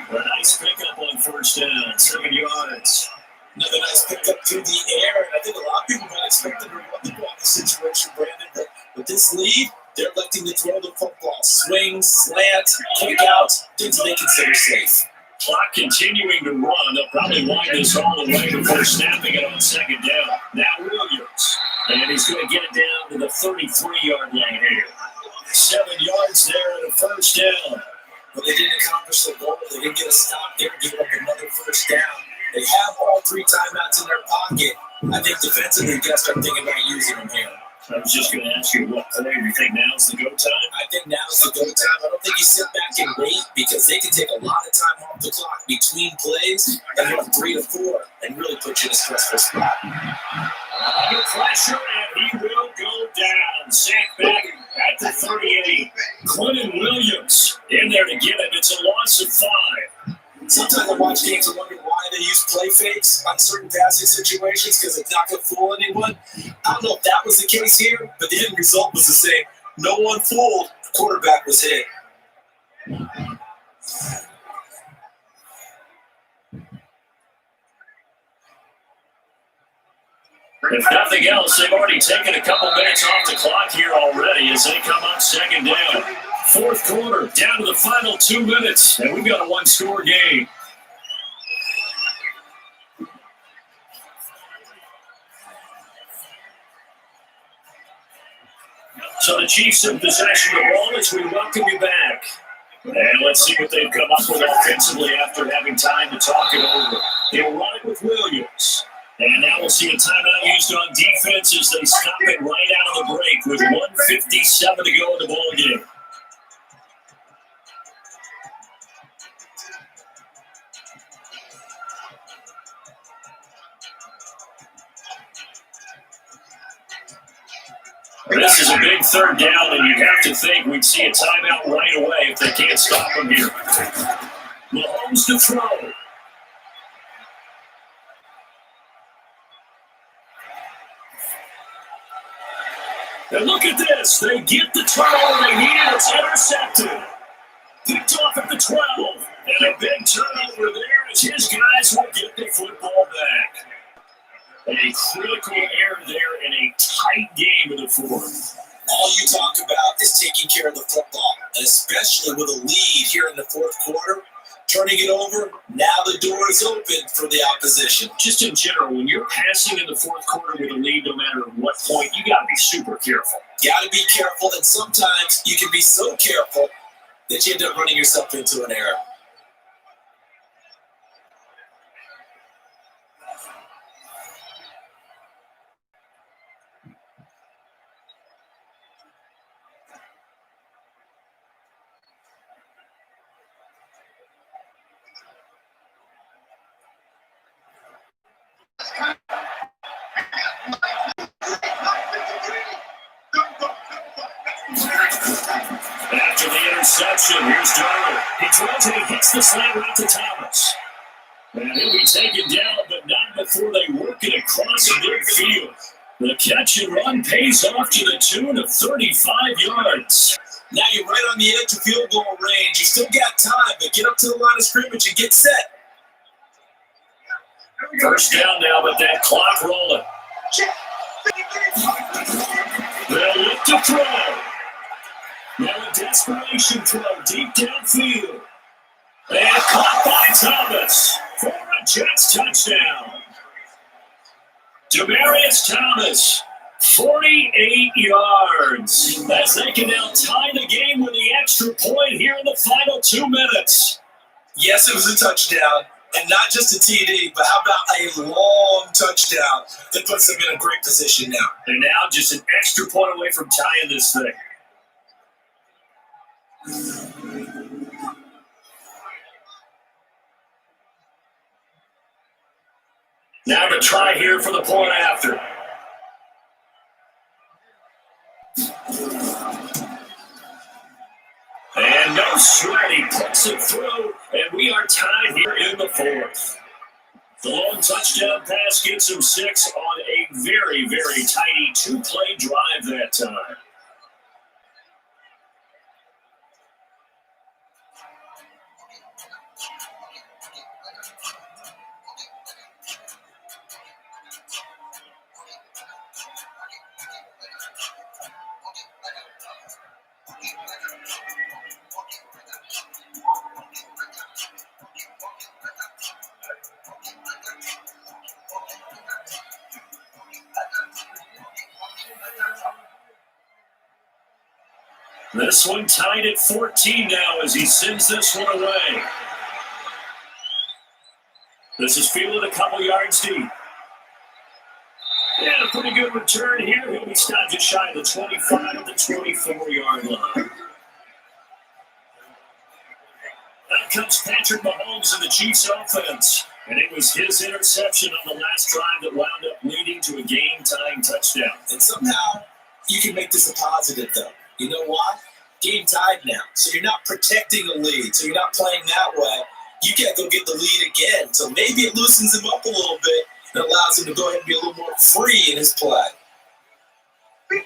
A nice pickup on 1st down, 7 yards. Another nice pickup through the air, and I think a lot of people might expect them to run the ball in this situation, Brandon, but with this lead, they're electing to throw the football. Swing, slant, kick out, things they consider safe. Clock continuing to run. They'll probably wind this all the way before snapping it on 2nd down. Now Williams, and he's going to get it down to the 33-yard line here. 7 yards there and a 1st down. But they didn't accomplish their goal. They didn't get a stop there, give up another 1st down. They have all 3 timeouts in their pocket. I think defensively, you guys start thinking about using them here. I was just going to ask you what play you think now's the go time? I think now's the go time. I don't think you sit back and wait because they can take a lot of time off the clock between plays and go 3 to 4 and really put you in a stressful spot. Under pressure, and he will go down. Sack back at the 38. Quentin Williams in there to get it. It's a loss of 5. Sometimes I watch games and wonder why they use play fakes on certain passing situations because it's not going to fool anyone. I don't know if that was the case here, but the end result was the same. No one fooled. The quarterback was hit. If nothing else, they've already taken a couple minutes off the clock here already as they come up 2nd down. 4th quarter, down to the final 2 minutes, and we've got a 1-score game. So the Chiefs in possession of the ball as we welcome you back. And let's see what they've come up with offensively after having time to talk it over. They'll run it with Williams. And now we'll see a timeout used on defense as they stop it right out of the break with 1:57 to go in the ball game. This is a big 3rd down, and you have to think we'd see a timeout right away if they can't stop them here. Mahomes to throw. And look at this. They get the turnover they needed. It's intercepted. Picked off at the 12. And a big turnover there as his guys will get the football back. A critical error there in a tight game in the 4th. All you talk about is taking care of the football, and especially with a lead here in the fourth quarter. Turning it over, now the door is open for the opposition. Just in general, when you're passing in the fourth quarter with a lead, no matter what point, you got to be super careful. Got to be careful, and sometimes you can be so careful that you end up running yourself into an error. After the interception, here's Darnold. He throws and he hits the slant right to Thomas. And he'll be taken down, but not before they work it across midfield. The catch and run pays off to the tune of 35 yards. Now you're right on the edge of field goal range. You still got time, but get up to the line of scrimmage and get set. First down now, but that clock rolling. They'll look to throw. Now a desperation throw deep downfield. And caught by Thomas for a Jets touchdown. Demaryius Thomas, 48 yards. As they can now tie the game with the extra point here in the final 2 minutes. Yes, it was a touchdown, and not just a TD, but how about a long touchdown that puts them in a great position now. And now just an extra point away from tying this thing. Now to try here for the point after. And no sweat, he puts it through, and we are tied here in the fourth. The long touchdown pass gets him 6 on a very, very tiny 2-play drive that time. This one tied at 14 now as he sends this one away. This is fielded a couple yards deep. Yeah, a pretty good return here. He'll be stopped just shy of the 25 of the 24-yard line. Out comes Patrick Mahomes in the Chiefs offense. And it was his interception on the last drive that wound up leading to a game-tying touchdown. And somehow you can make this a positive, though. You know why? Game tied now. So you're not protecting the lead. So you're not playing that way. You can't go get the lead again. So maybe it loosens him up a little bit and allows him to go ahead and be a little more free in his play. They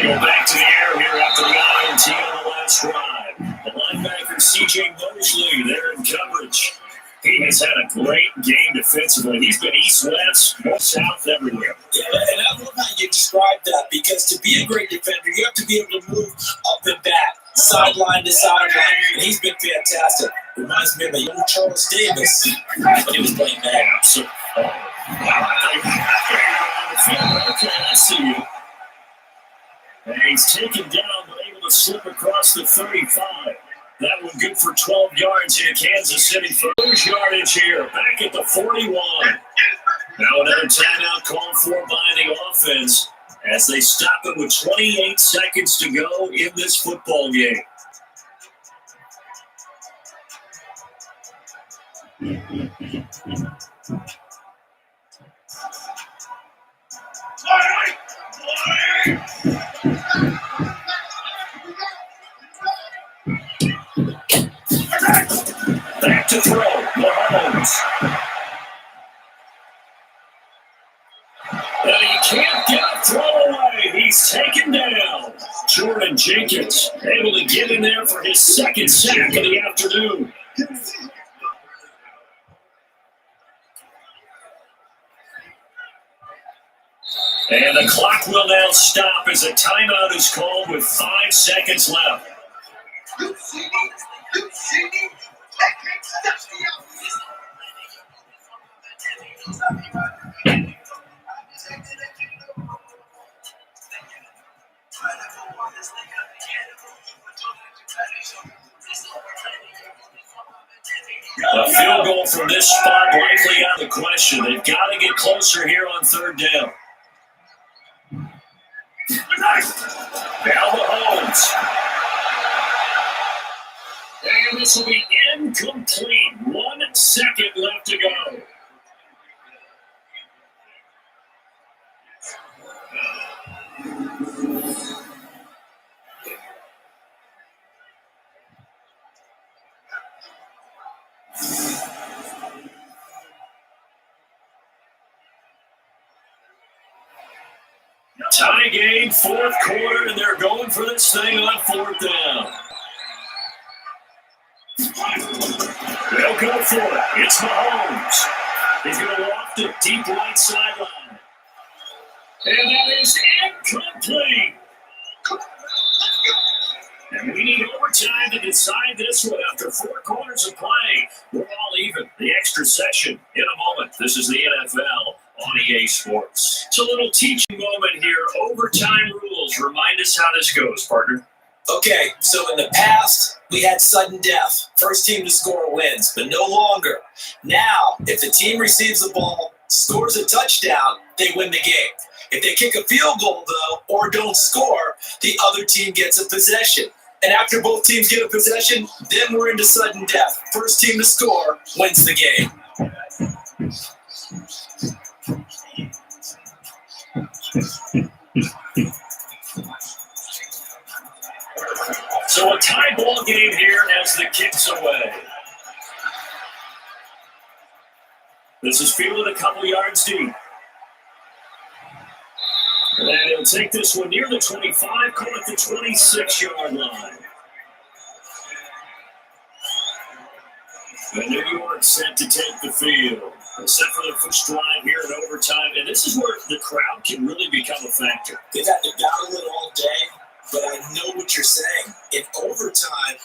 go back to the air here after the INT on the last drive. The linebacker C.J. Mosley there in coverage. He has had a great game defensively. He's been east-west, north-south, everywhere. Yeah, and I love how you described that, because to be a great defender, you have to be able to move up and back, sideline to sideline, and he's been fantastic. Reminds me of a young Charles Davis when he was playing back. So, okay, I see you. And he's taken down, but able to slip across the 35. That one good for 12 yards here, Kansas City. First yardage here, back at the 41. Now another timeout called for by the offense as they stop it with 28 seconds to go in this football game. Back to throw, Mahomes. And he can't get a throw away. He's taken down. Jordan Jenkins able to get in there for his second sack of the afternoon. And the clock will now stop as a timeout is called with 5 seconds left. A field goal from this spot likely out of the question. They've got to get closer here on third down. Now Mahomes. And this will be incomplete. 1 second left to go. Tie game, fourth quarter, and they're going for this thing on fourth down. They'll go for it. It's Mahomes. He's going to loft the deep right sideline. And that is incomplete. And we need overtime to decide this one after 4 quarters of play. We're all even. The extra session in a moment. This is the NFL on EA Sports. It's a little teaching moment here. Overtime rules. Remind us how this goes, partner. Okay, so in the past, we had sudden death. First team to score wins, but no longer. Now, if the team receives the ball, scores a touchdown, they win the game. If they kick a field goal, though, or don't score, the other team gets a possession. And after both teams get a possession, then we're into sudden death. First team to score wins the game. So a tie ball game here as the kick's away. This is fielded a couple yards deep. And he'll take this one near the 25, call it the 26-yard line. And New York set to take the field. Set for their first drive here in overtime. And this is where the crowd can really become a factor. They've had to battle it all day, but I know what you're saying. In overtime,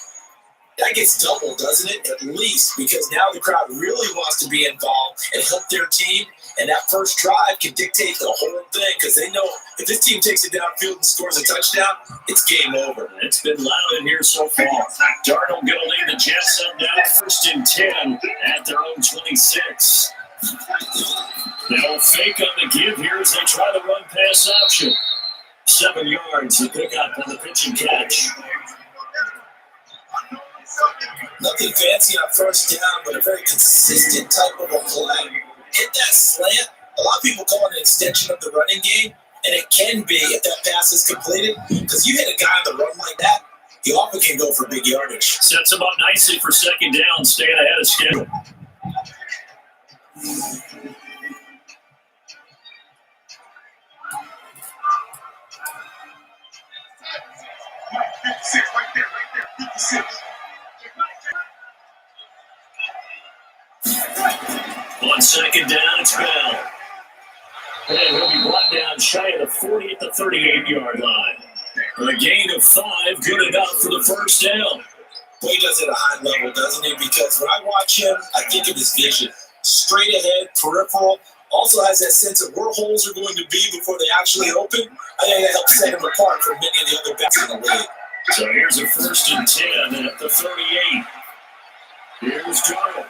that gets doubled, doesn't it? At least, because now the crowd really wants to be involved and help their team. And that first drive can dictate the whole thing because they know if this team takes it downfield and scores a touchdown, it's game over. It's been loud in here so far. Darnold going to lead the Jets up now, 1st and 10 at their own 26. They'll fake on the give here as they try the run-pass option. 7 yards to pick up on the pitch and catch. Nothing fancy on first down, but a very consistent type of a play. Hit that slant. A lot of people call it an extension of the running game, and it can be if that pass is completed. Because you hit a guy on the run like that, he often can go for big yardage. Sets him up nicely for second down, staying ahead of schedule. Right there, 56. On second down, it's Bell. And he'll be brought down shy of the 40 at the 38-yard line. A gain of 5, good enough for the first down. Boy, he does it at a high level, doesn't he? Because when I watch him, I think of his vision. Straight ahead, peripheral. Also has that sense of where holes are going to be before they actually open. I think that helps set him apart from many of the other backs in the league. So here's a 1st and 10 at the 38. Here's Darnold.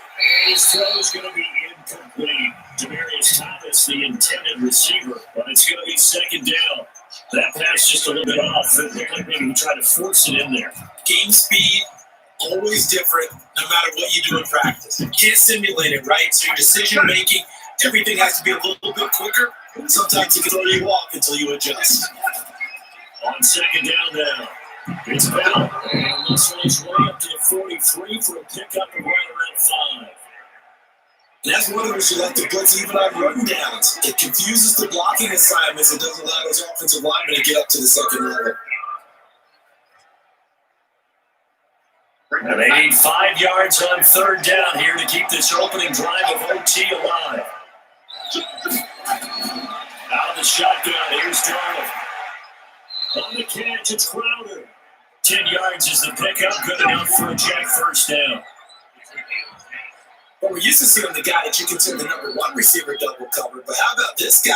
His throw is going to be incomplete. Demaryius Thomas, the intended receiver, but it's going to be second down. That pass just a little bit off. It looked like maybe he tried to force it in there. Game speed, always different, no matter what you do in practice. You can't simulate it, right? So your decision-making, everything has to be a little bit quicker. Sometimes it can throw you off until you adjust. On second down now. It's Bell, and this one is way up to the 43 for a pickup of right around 5. And that's one of those you like to blitz even on run downs. It confuses the blocking assignments and doesn't allow those offensive linemen to get up to the second level. And they need 5 yards on third down here to keep this opening drive of OT alive. Out of the the shotgun. Here's Darnold. On the catch, it's Crowder. 10 yards is the pickup. Good enough for a Jack first down. Well, we're used to seeing the guy that you consider the number one receiver double covered, but how about this guy?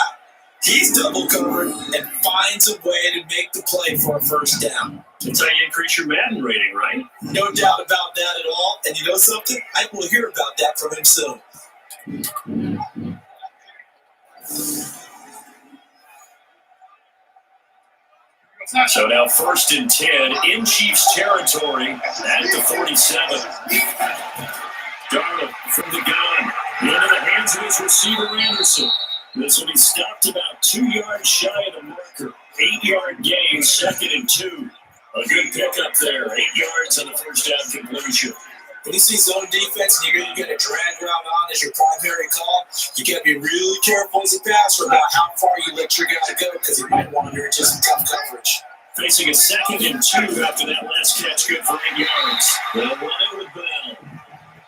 He's double covered and finds a way to make the play for a first down. That's how you increase your Madden rating, right? No doubt about that at all. And you know something? I will hear about that from him soon. So now 1st and 10 in Chiefs territory at the 47. Darnold from the gun. Into the hands of his receiver, Anderson. This will be stopped about 2 yards shy of the marker. 8-yard gain, 2nd and 2. A good pickup there. 8 yards on the first down completion. When you see zone defense and you're going to get a drag route on as your primary call, you got to be really careful as a passer about how far you let your guy go because he might wander into some tough coverage. Facing a 2nd and 2 after that last catch, good for 8 yards. They'll run it with Bell.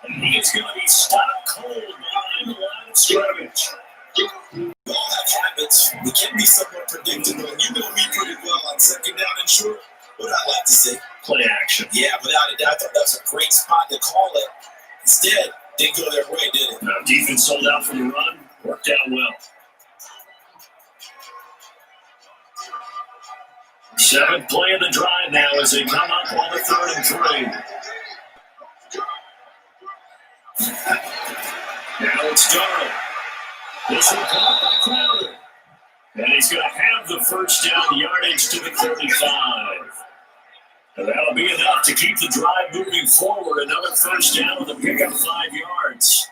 And he is going to be stopped cold behind the line of scrimmage. We all have habits. We can be somewhat predictable. You know me pretty well on 2nd down and short. What I'd like to see. Play action. Yeah, without a doubt. I thought that was a great spot to call it. Instead, didn't go their way, did it? Now, defense sold out for the run. Worked out well. 7th play of the drive now as they come up on the 3rd and 3. Now it's Darnold. This will come up by Crowder. And he's going to have the first down yardage to the 35. And that'll be enough to keep the drive moving forward. Another first down with a pickup 5 yards.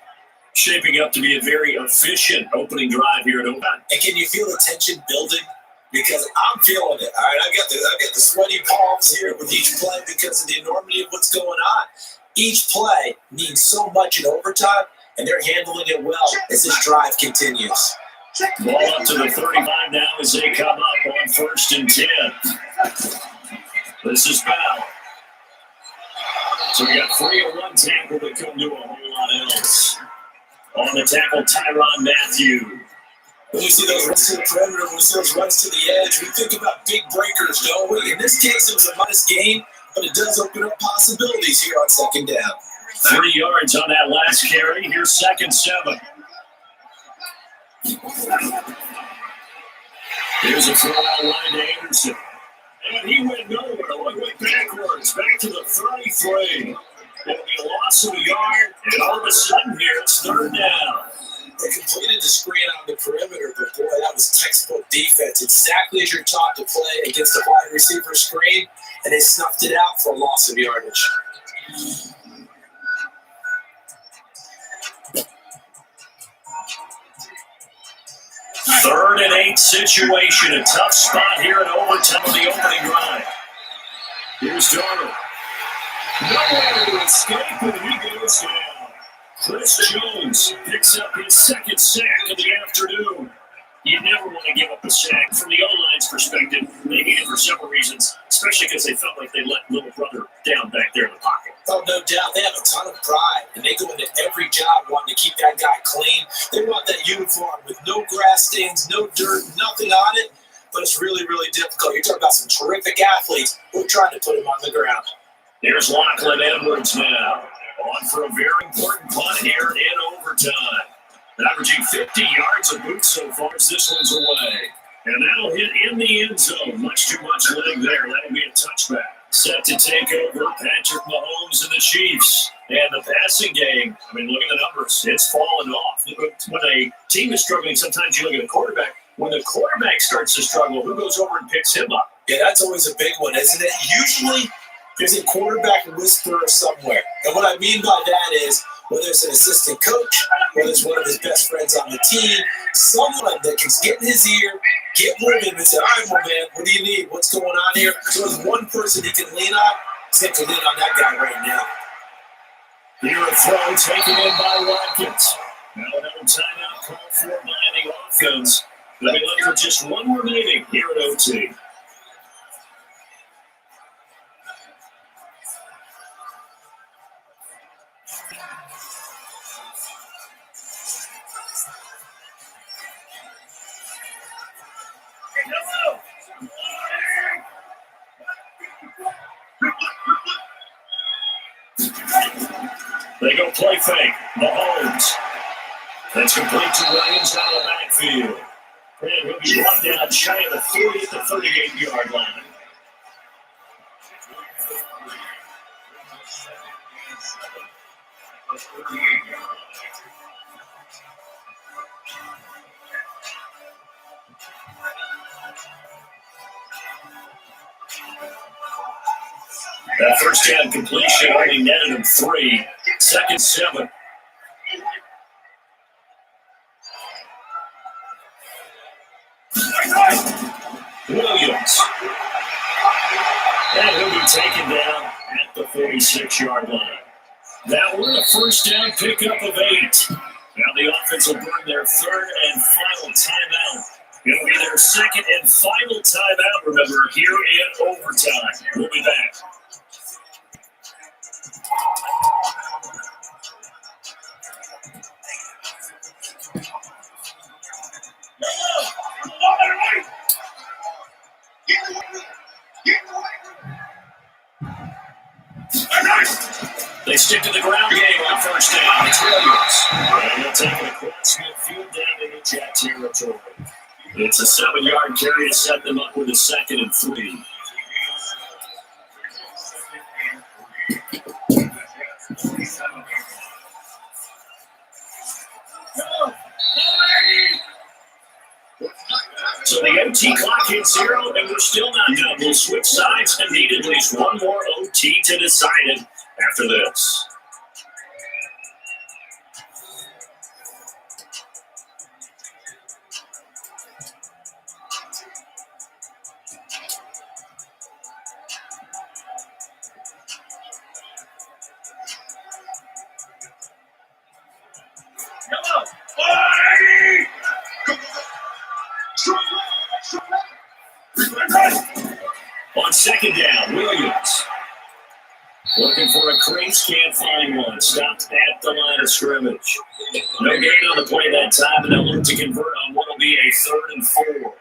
Shaping up to be a very efficient opening drive here at Oakland. And can you feel the tension building? Because I'm feeling it. All right, I got the sweaty palms here with each play because of the enormity of what's going on. Each play means so much in overtime, and they're handling it well as this drive continues. Ball up to the 35 now as they come up on 1st and 10. This is Bell. So we got 3 and 1 tackle that couldn't do a whole lot else. On the tackle, Tyrann Mathieu. When we see those runs to the perimeter, when we see those runs to the edge, we think about big breakers, don't we? In this case, it was a modest gain, but it does open up possibilities here on 2nd down. 3 yards on that last carry. Here's 2nd 7. Here's a throw out line to Anderson. And he went nowhere. He went backwards, back to the 33. It'll be a loss of a yard, and all of a sudden here, it's 3rd down. They completed the screen on the perimeter, but boy, that was textbook defense. Exactly as you're taught to play against a wide receiver screen, and they snuffed it out for a loss of yardage. 3rd and 8 situation. A tough spot here in overtime of the opening drive. Here's Darnold. Nowhere to escape, and he goes down. Chris Jones picks up his 2nd sack of the afternoon. You never want to give up a sack. From the O-line's perspective, they need it for several reasons, especially because they felt like they let little brother down back there in the pocket. Oh, no doubt. They have a ton of pride, and they go into every job wanting to keep that guy clean. They want that uniform with no grass stains, no dirt, nothing on it, but it's really, really difficult. You're talking about some terrific athletes who are trying to put him on the ground. Here's Lachlan Edwards now. On for a very important punt here in overtime. Averaging 50 yards of boots so far as this one's away. And that'll hit in the end zone. Much too much leg there. That'll be a touchback. Set to take over Patrick Mahomes and the Chiefs. And the passing game, I mean, look at the numbers. It's fallen off. When a team is struggling, sometimes you look at a quarterback. When the quarterback starts to struggle, who goes over and picks him up? Yeah, that's always a big one, isn't it? Usually, there's a quarterback whisperer somewhere. And what I mean by that is, whether it's an assistant coach, whether it's one of his best friends on the team, someone that can get in his ear, get with him and say, all right, my man, what do you need? What's going on here? So there's one person he can lean on. He's going to lean on that guy right now. Here a throw taken in by Watkins. Now another timeout call for Miami offense. They'll be left with just one remaining here at OT. They go play fake. Mahomes. That's complete to Williams down the backfield. And he'll be brought down shy of the 30 at the 38-yard line. That first down completion only netted him 3. Second 7. Williams. And he'll be taken down at the 46-yard line. That were a first down pickup of 8. Now the offense will burn their third and final timeout. It'll be their second and final timeout, remember, here in overtime. We'll be back. They stick to the ground game on first down. It's Williams. And they'll take it across midfield down into Jet territory. It's a 7-yard carry to set them up with a second and 3. So the OT clock hits 0, and we're still not done. We'll switch sides and need at least one more OT to decide it after this. On second down, Williams. Looking for a crease, can't find one. Stopped at the line of scrimmage. No gain on the play that time, and they'll look to convert on what will be a 3rd and 4.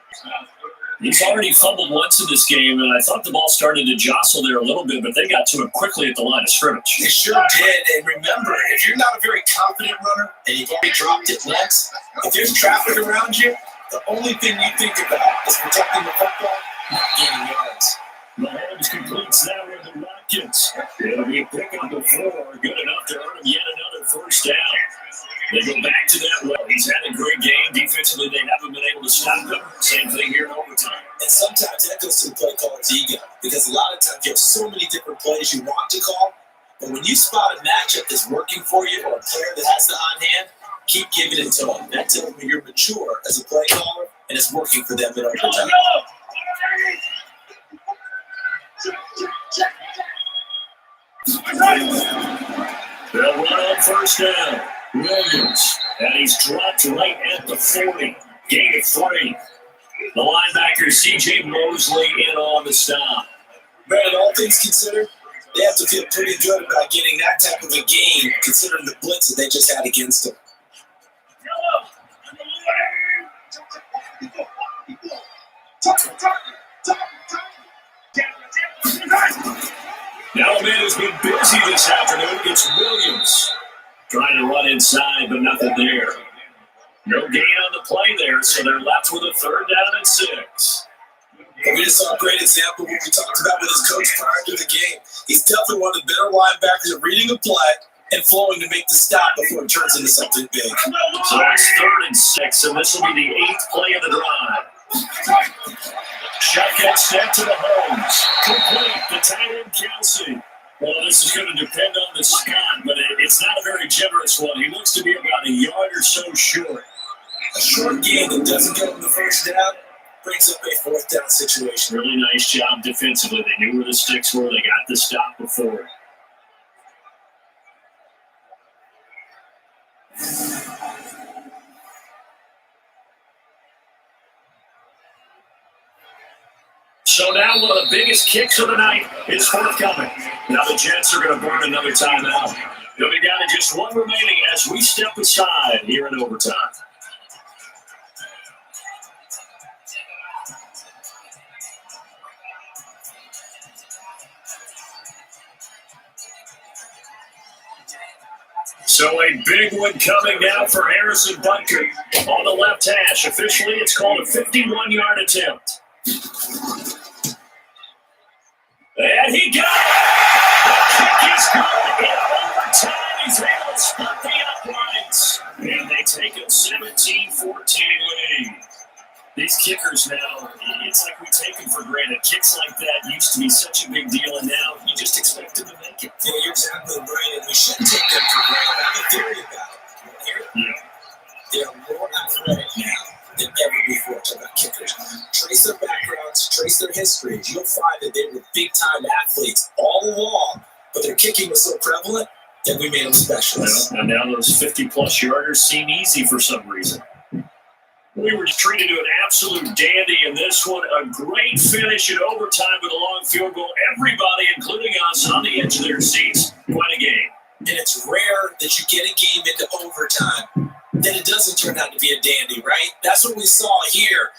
He's already fumbled once in this game, and I thought the ball started to jostle there a little bit, but they got to him quickly at the line of scrimmage. They sure did. And remember, if you're not a very confident runner and you've already dropped it once, if there's traffic around you, the only thing you think about is protecting the football, not gaining yards. Mahomes completes that with the Watkins. It'll be a pickup of 4, good enough to earn him yet another first down. They go back to that well. He's had a great game. Defensively, they haven't been able to stop him. Same thing here in overtime. And sometimes that goes to the play caller's ego, because a lot of times you have so many different plays you want to call, but when you spot a matchup that's working for you or a player that has the hot hand, keep giving it to them. That tells me you're mature as a play caller, and it's working for them in overtime. They'll run on first down. Williams, and he's dropped right at the 40. Gain of 3. The linebacker, C.J. Mosley, in on the stop. Man, all things considered, they have to feel pretty good about getting that type of a game, considering the blitz that they just had against them. Now a man who's been busy this afternoon, it's Williams. Trying to run inside, but nothing there. No gain on the play there, so they're left with a 3rd down and 6. And we just saw a great example of what we talked about with his coach prior to the game. He's definitely one of the better linebackers at reading a play and flowing to make the stop before it turns into something big. So it's 3rd and 6, and this will be the 8th play of the drive. Shotgun snap to the Holmes. Complete. The tight end, Kelsey. Well, this is going to depend on the Scott, but it's not a very generous one. He looks to be about a yard or so short. A short game that doesn't get him the first down brings up a 4th down situation. Really nice job defensively. They knew where the sticks were. They got the stop before. So now one of the biggest kicks of the night is forthcoming. Now the Jets are going to burn another timeout. They'll be down to just 1 remaining as we step aside here in overtime. So a big one coming now for Harrison Butker on the left hash. Officially, it's called a 51-yard attempt. And he got it! The kick is good in overtime. He's able to spot the uprights. And they take a 17-14 lead. These kickers now, it's like we take them for granted. Kicks like that used to be such a big deal, and now you just expect them to make it. Yeah, you're exactly right, and we shouldn't take them for granted. I have a theory about it. They're more athletic now than ever before. Talk about kickers. Trace their backgrounds, trace their histories. You'll find that they were big-time athletes all along, but their kicking was so prevalent that we made them specialists. And now those 50-plus yarders seem easy for some reason. We were treated to an absolute dandy in this one. A great finish in overtime with a long field goal. Everybody, including us, on the edge of their seats. Quite a game. And it's rare that you get a game into overtime that it doesn't turn out to be a dandy, right? That's what we saw here.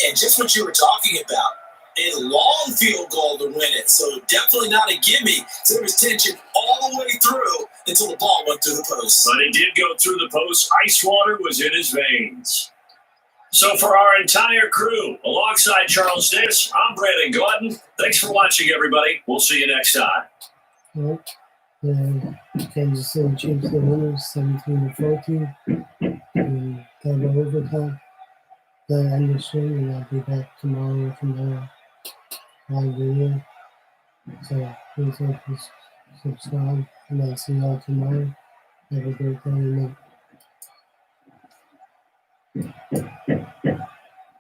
And just what you were talking about, a long field goal to win it. So definitely not a gimme. So there was tension all the way through until the ball went through the post. But it did go through the post. Ice water was in his veins. So for our entire crew, alongside Charles Diss, I'm Brandon Gordon. Thanks for watching, everybody. We'll see you next time. Well, Kansas City Chiefs are winners, 17-14. And double overtime. The end of swing, and I'll be back tomorrow from there. Live video. So please like and subscribe, and I'll see y'all tomorrow. Have a great day, and